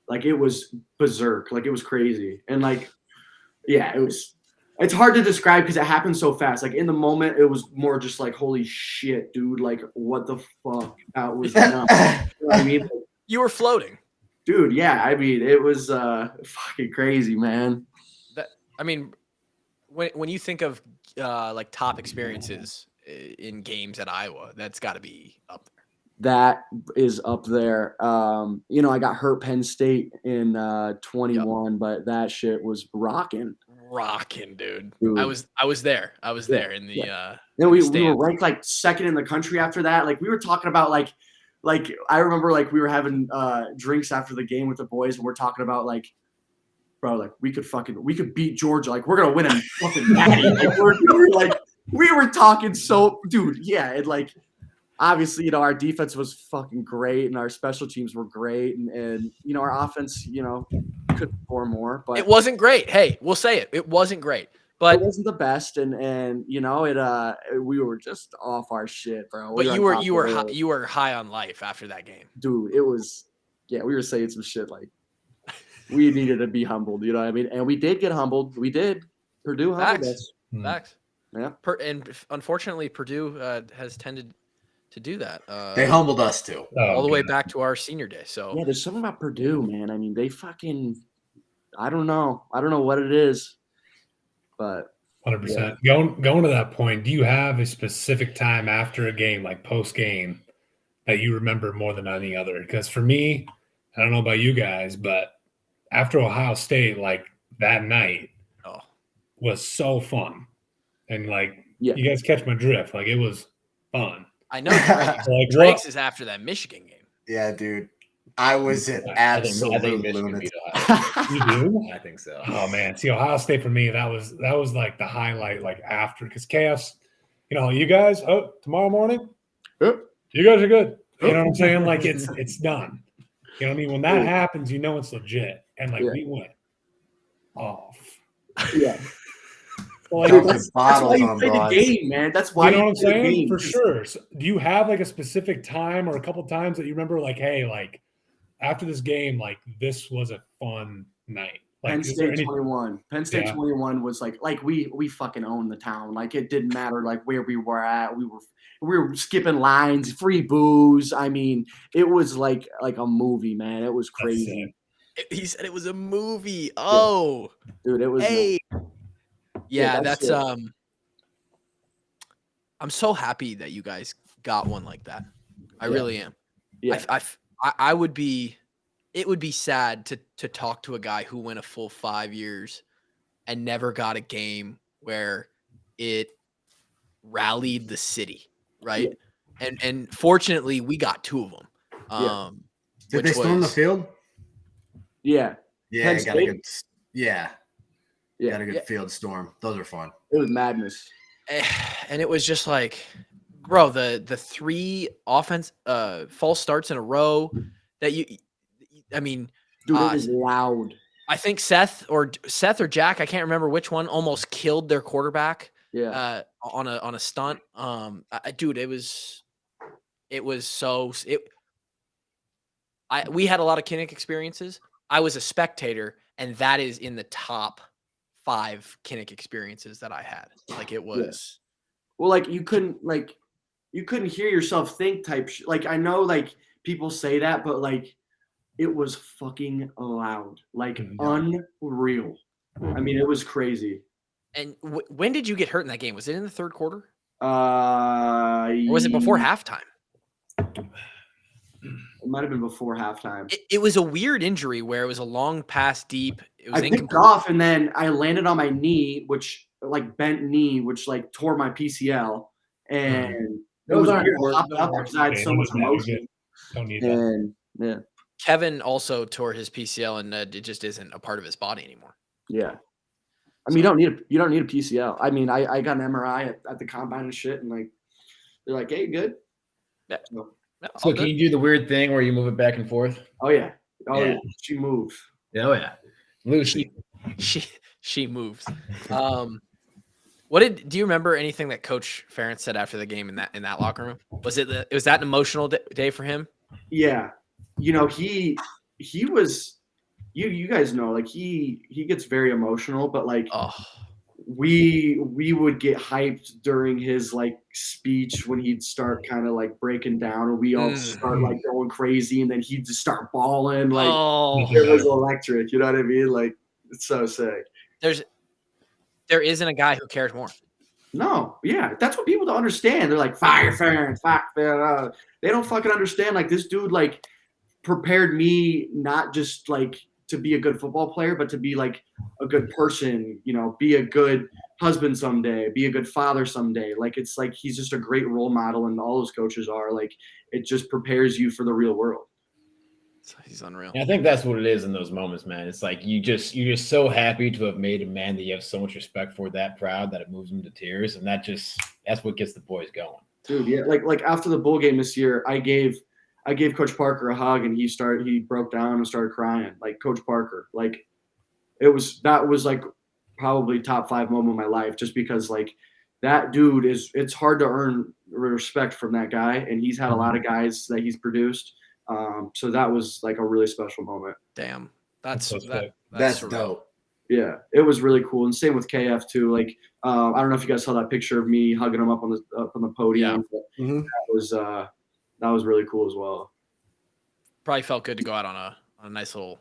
Like it was berserk. Like it was crazy. And like, it's hard to describe because it happened so fast. Like in the moment, it was more just like, holy shit, dude. Like what the fuck? That was nuts. You know what I mean? You were floating. Dude, yeah. I mean, it was fucking crazy, man. When you think of like top experiences in games at Iowa, that's got to be up there. That is up there. I got hurt Penn State in 21, but that shit was rocking, dude. I was there. I was there in the. Then we were ranked like second in the country after that. Like we were talking about like I remember like we were having drinks after the game with the boys, and we're talking about like, bro, like we could beat Georgia. Like we're gonna win a fucking natty. Like we were talking so, dude. Yeah, and like obviously our defense was fucking great, and our special teams were great, and our offense could score more, but it wasn't great. Hey, we'll say it. It wasn't great, but it wasn't the best, and we were just off our shit, bro. But you were high on life after that game, dude. It was we were saying some shit like. We needed to be humbled, you know what I mean? And we did get humbled. We did. Purdue humbled us. Facts. Yeah. And unfortunately, Purdue has tended to do that. They humbled us too. All the way back to our senior day. So yeah, there's something about Purdue, man. I mean, they fucking I don't know what it is, but 100%. Going to that point, do you have a specific time after a game, like post game, that you remember more than any other? Because for me, I don't know about you guys, but after Ohio State, like that night was so fun. And like, you guys catch my drift. Like it was fun. I know Drake's is after that Michigan game. Yeah, dude. I was an absolute lunatic. You do? I think so. Oh man. See, Ohio State for me, that was like the highlight, like after, because chaos, you guys, tomorrow morning, you guys are good. You know what I'm saying? Like it's done. You know what I mean? When that happens, it's legit. And like we went. off. Yeah. Like, Dude, That's bottles why you on play the broads. game, man. That's why you know what I'm play the saying? game. For sure. So, do you have like a specific time or a couple times that you remember, like, hey, like after this game, like this was a fun night? Like, Penn is there State any? 21. Penn State Yeah. 21 was like we fucking owned the town. Like it didn't matter like where we were at. We were skipping lines, free booze. I mean, it was like a movie, man. It was That's crazy. He said it was a movie. Oh, Dude, it was hey. Yeah, that's that's it. I'm so happy that you guys got one like that. I Yeah. really am. Yeah. I would be. It would be sad to talk to a guy who went a full 5 years and never got a game where it rallied the city, right? And fortunately, we got 2 of them. Did they storm the field? Yeah. Yeah, Penn got a State? good. Yeah, Yeah. got a good field storm. Those are fun. It was madness. And it was just like, bro, the 3 false starts in a row that I mean, Dude, it was loud. I think Seth or Jack, I can't remember which one, almost killed their quarterback. Yeah. On a stunt. Dude, we had a lot of kinnick experiences. I was a spectator, and that is in the top 5 kinnick experiences that I had. Like it was. Well, like you couldn't hear yourself think type like I know like people say that, but like it was fucking loud. Like unreal. I mean, it was crazy. And when did you get hurt in that game? Was it in the 3rd quarter? Or was it before halftime? It might have been before halftime. It was a weird injury where it was a long pass deep. It was I picked off and then I landed on my knee, which like bent knee, which like tore my PCL. And it was weird to hop up because I had so much emotion. Don't need that. And yeah. Kevin also tore his PCL, and it just isn't a part of his body anymore. Yeah. I mean, you don't need a PCL. I mean, I got an MRI at the combine and shit, and like they're like, "Hey, good." Yeah. So can you do the weird thing where you move it back and forth? Oh yeah. Yeah. She moves. Oh yeah. Lucy. She moves. Do you remember anything that Coach Ferentz said after the game in that locker room? Was that an emotional day for him? Yeah. You know, he was you guys know, like he gets very emotional, but like we would get hyped during his like speech when he'd start kind of like breaking down, and we all start like going crazy, and then he'd just start bawling. Like it was electric, you know what I mean? Like it's so sick. There isn't a guy who cares more. No, yeah, that's what people don't understand. They're like fire fans, they don't fucking understand. Like this dude like prepared me not just like to be a good football player, but to be like a good person, you know, be a good husband someday, be a good father someday. Like it's like he's just a great role model, and all those coaches are. Like it just prepares you for the real world. He's unreal. I think that's what it is in those moments, man. It's like you're just so happy to have made a man that you have so much respect for, that proud that it moves him to tears, and that's what gets the boys going. Dude, yeah, like after the bowl game this year, I gave Coach Parker a hug, and he broke down and started crying. Like Coach Parker, like that was like probably top 5 moment of my life, just because like that dude it's hard to earn respect from that guy, and he's had a lot of guys that he's produced. So that was like a really special moment. Damn, that's dope. Yeah, it was really cool, and same with KF too. Like I don't know if you guys saw that picture of me hugging him up on the podium. Yeah. That was really cool as well. Probably felt good to go out on a nice little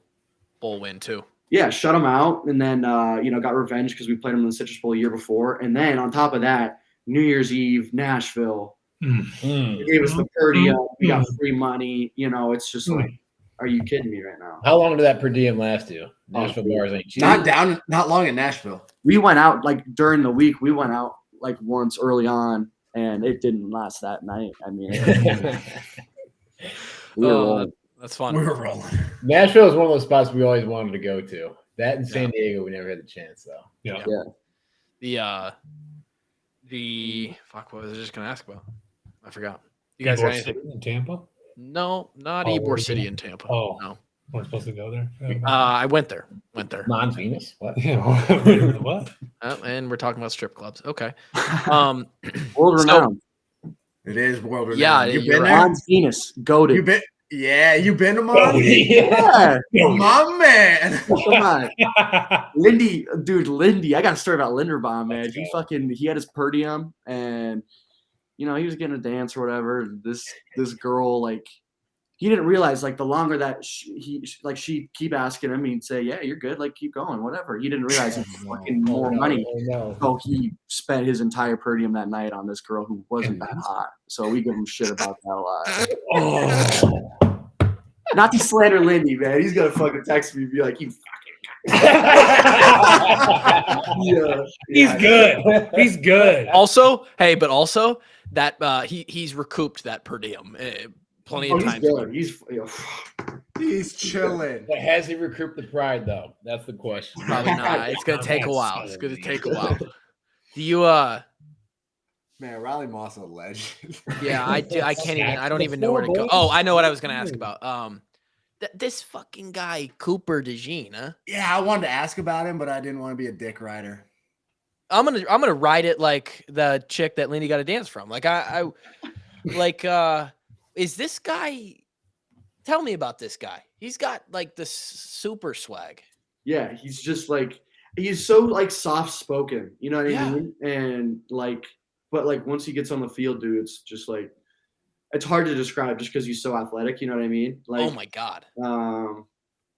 bowl win too. Yeah, shut him out, and then got revenge because we played him in the Citrus Bowl a year before, and then on top of that, New Year's Eve, Nashville. They gave us the per diem. We got free money. You know, it's just like, are you kidding me right now? How long did that per diem last you? Nashville bars ain't cheap. Not long in Nashville. We went out like during the week. We went out like once early on, and it didn't last that night. I mean, that's fun. We were rolling. Nashville is one of those spots we always wanted to go to. That in San Diego, we never had the chance though. Yeah. The fuck, what was I just gonna ask about? I forgot. You guys got anything in Tampa? No, not Ybor City in Tampa. Oh, no. We're supposed to go there. I went there. Mons Venus. What? What? And we're talking about strip clubs. Okay. World So- renowned. It is world renowned. Yeah, you you're been right. there? Mons Venus, goated. You been? Yeah, you been to Oh, Mons? Yeah, My man. come on. Lindy, I got a story about Linderbaum, man. He had his per diem, and he was getting a dance or whatever. This girl, like, he didn't realize, like, the longer that she'd keep asking him, he'd say, yeah, you're good, like, keep going, whatever. He didn't realize it was fucking more money. So he spent his entire per diem that night on this girl who wasn't that hot. So we give him shit about that a lot. Not to slander Lindy, man. He's gonna fucking text me and be like, you fucking yeah. He's good. He's good. Also, that he's recouped that per diem plenty of He's times. good. He's chilling. But has he recouped the pride though? That's the question. Probably not. It's gonna take a while. It's gonna take a while. Do you Man, Riley Moss is a legend. Yeah, I do. I can't even. I don't even know where to go. Oh, I know what I was gonna ask about. This fucking guy Cooper DeJean, huh? Yeah, I wanted to ask about him, but I didn't want to be a dick rider. I'm gonna ride it like the chick that Lindy got a dance from. Like is this guy? Tell me about this guy. He's got like the super swag. Yeah, he's just like, he's so like soft spoken, you know what I Yeah. mean? And like, but like once he gets on the field, dude, it's just like, it's hard to describe just because he's so athletic, you know what I mean? Like, Oh my god. I don't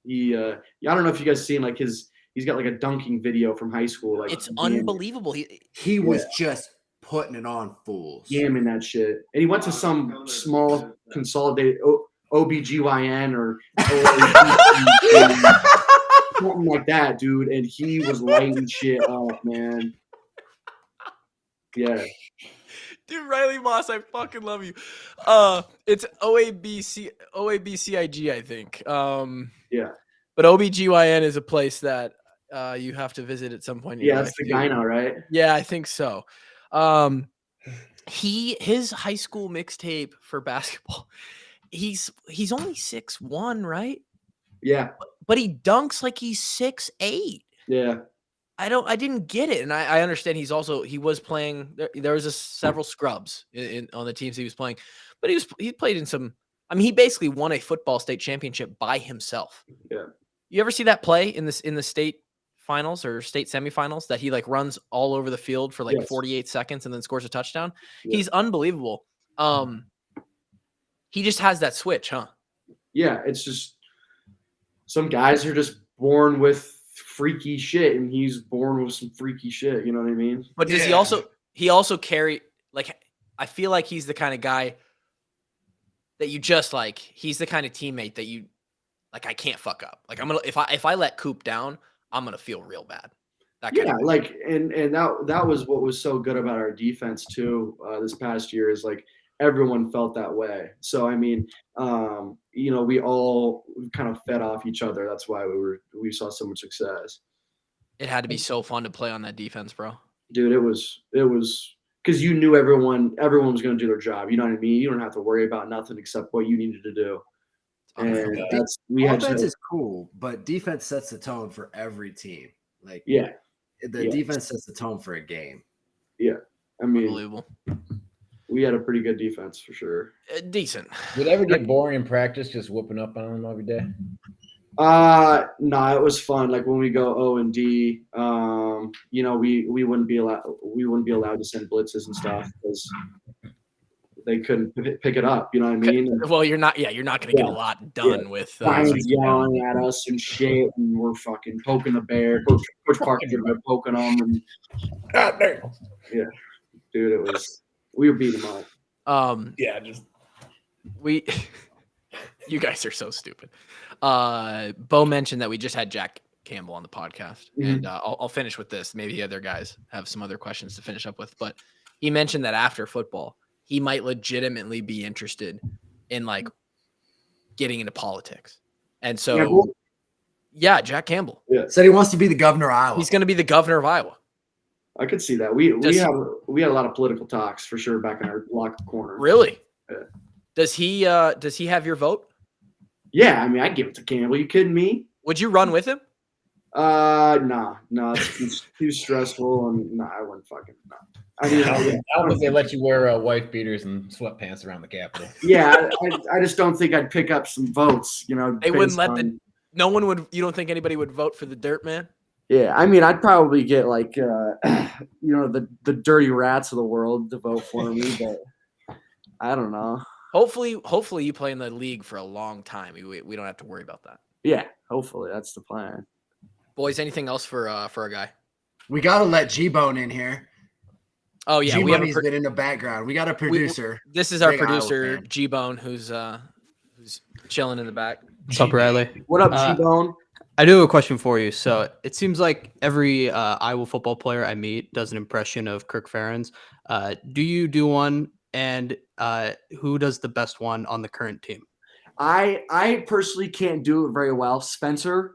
know if you guys seen like he's got like a dunking video from high school. Like, It's unbelievable. He was just putting it on fools. jamming that shit. And he went to some small consolidated OBGYN or something like that, dude. And he was lighting shit up, man. Yeah. Dude, Riley Moss, I fucking love you. It's OABCIG, I think. Yeah. But OBGYN is a place that you have to visit at some point in your Yeah, life. that's the dude. guy now, right? Yeah, I think so. His high school mixtape for basketball, he's only 6'1", right? Yeah. But he dunks like he's 6'8". Yeah. I didn't get it, and I understand he was playing. There was several scrubs on the teams he was playing, but he played in some. I mean, he basically won a football state championship by himself. Yeah. You ever see that play in the state finals or state semifinals that he like runs all over the field for like Yes. 48 seconds and then scores a touchdown? Yeah. He's unbelievable. He just has that switch, huh? Yeah. It's just some guys are just born with freaky shit, and he's born with some freaky shit. You know what I mean? But does he also carry, like, I feel like he's the kind of guy that you just like, he's the kind of teammate that you like, I can't fuck up. Like, if I let Coop down, I'm going to feel real bad. That kind Yeah. of Like, and that was what was so good about our defense too, this past year, is like everyone felt that way. So, I mean, we all kind of fed off each other. That's why we saw so much success. it had to be so fun to play on that defense, bro. Dude, it was because you knew everyone was going to do their job. You know what I mean? You don't have to worry about nothing except what you needed to do. And Offense is cool, but defense sets the tone for every team. Like, yeah, the defense sets the tone for a game. yeah. I mean, Unbelievable. we had a pretty good defense for sure. Decent. Would it ever get boring in practice just whooping up on them every day? No, it was fun. Like when we go O&D, we wouldn't be allowed to send blitzes and stuff because they couldn't pick it up. You know what I mean? And Well, you're not going to get a lot done with. Brian's yelling at us and shit, and we're fucking poking the bear. Coach Parker's been poking them, and yeah, dude, we were beating them up. You guys are so stupid. Bo mentioned that we just had Jack Campbell on the podcast, and I'll finish with this. Maybe the other guys have some other questions to finish up with, but he mentioned that after football, he might legitimately be interested in like getting into politics. And so, yeah, Jack Campbell. Yeah, Said he wants to be the governor of Iowa. He's going to be the governor of Iowa. I could see that. We had a lot of political talks for sure back in our locker corner. Really? Yeah. Does he have your vote? Yeah, I mean, I'd give it to Campbell. You kidding me? Would you run with him? No, it's too stressful, and no, I wouldn't fucking. No. I mean, How would they let you wear white beaters and sweatpants around the Capitol? yeah, I just don't think I'd pick up some votes. You know, They wouldn't based let on- no one would. You don't think anybody would vote for the dirt man? Yeah, I mean, I'd probably get like, the dirty rats of the world to vote for me, but I don't know. Hopefully you play in the league for a long time. We don't have to worry about that. Yeah, hopefully that's the plan. Boys, anything else for our guy? We got to let G-Bone in here. Oh yeah, we have a G-Money's been in the background. We got a producer. This is our Big Iowa producer fan. G-Bone, who's chilling in the back. What's up, Riley? What up, Uh, G-Bone? I do have a question for you. So it seems like every Iowa football player I meet does an impression of Kirk Ferentz. Do you do one? And who does the best one on the current team? I personally can't do it very well. Spencer.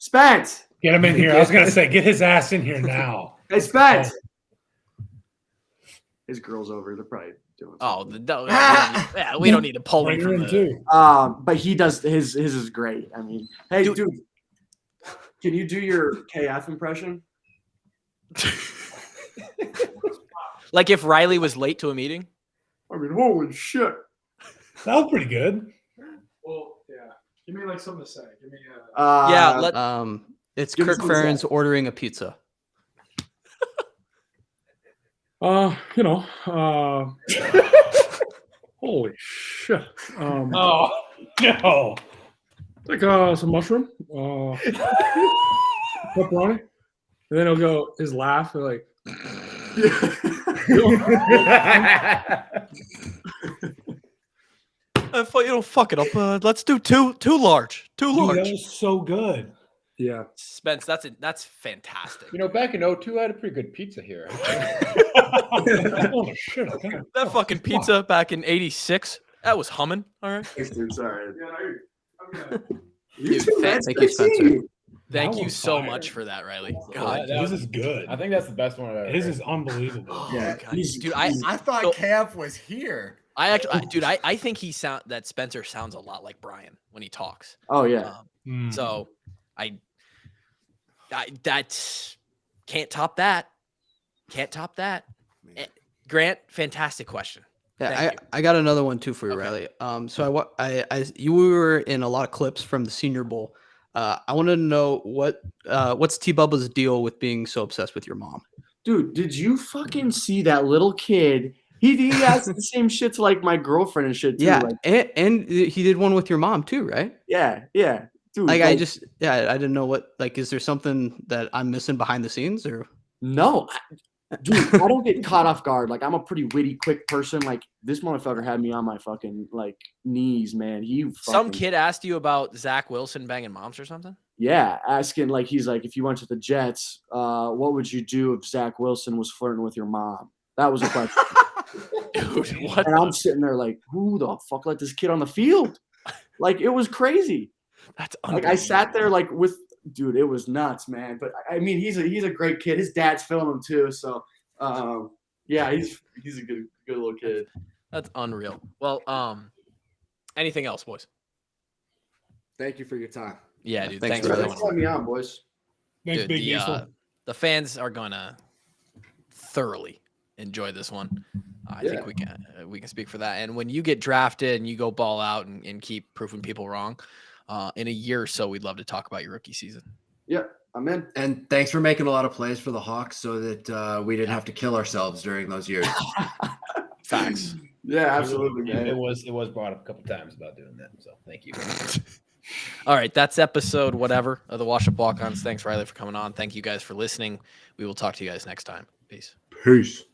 Spence! Get him in here. I was gonna say, get his ass in here now. Hey, Spence! His girl's over. They're probably doing Oh, something. we don't need to pull him Bring her from in the. too. But he does his is great. I mean, hey, Dude. dude, can you do your KF impression? Like if Riley was late to a meeting. I mean, holy shit. That was pretty good. Well, yeah. Give me like something to say. Give me It's Give us Kirk some insight. Ferentz ordering a pizza. holy shit. Oh no! Like some mushroom, pepperoni, and then he'll go his laugh like. Fuck it up. Let's do two large. Too Dude, large. that was so good. Yeah. Spence, that's fantastic. Back in 02, I had a pretty good pizza here. Oh shit! I kinda- That fucking pizza back in '86, that was humming. All right. Thanks, dude. Sorry. Dude, Thank you, Spencer. Thank That you was so fire. much for that, Riley. God, God. that This was- is good. I think that's the best one I've ever His heard. is unbelievable. Oh, Yeah, God. he's- Dude, I thought So- Camp was here. I think that Spencer sounds a lot like Brian when he talks. Oh yeah. Mm. So I that can't top that. Can't top that. Grant, fantastic question. Yeah, Thank I got another one too for you, Okay. Riley. So you were in a lot of clips from the Senior Bowl. I wanted to know what's T Bubba's deal with being so obsessed with your mom? Dude, did you fucking see that little kid? He asked the same shit to like my girlfriend and shit too. Yeah, Like, and he did one with your mom too, right? yeah. Dude, Like I didn't know is there something that I'm missing behind the scenes or? no, dude, I don't get caught off guard. Like I'm a pretty witty, quick person. Like this motherfucker had me on my fucking like knees, man. Some kid asked you about Zach Wilson banging moms or something? Yeah, asking like he's like, if you went to the Jets, what would you do if Zach Wilson was flirting with your mom? That was a question. Dude, what? And I'm sitting there like, who the fuck let this kid on the field? Like it was crazy. That's Like I sat there like dude, it was nuts, man. But I mean, he's a great kid. His dad's filming him too, so yeah, he's a good little kid. That's unreal. Well, anything else, boys? Thank you for your time. Yeah, dude. Thanks, Thanks for Riley. coming. Thanks for having me on, boys. Thanks, Dude, Big Diesel. the fans are gonna thoroughly enjoy this one. I think we can speak for that. And when you get drafted and you go ball out and keep proving people wrong, in a year or so, we'd love to talk about your rookie season. Yep, I'm in. And thanks for making a lot of plays for the Hawks so that we didn't have to kill ourselves during those years. Facts. Yeah, absolutely, It man. was brought up a couple times about doing that. So thank you. All right, that's episode whatever of the Wash Up Walkons. Thanks, Riley, for coming on. Thank you guys for listening. We will talk to you guys next time. Peace. Peace.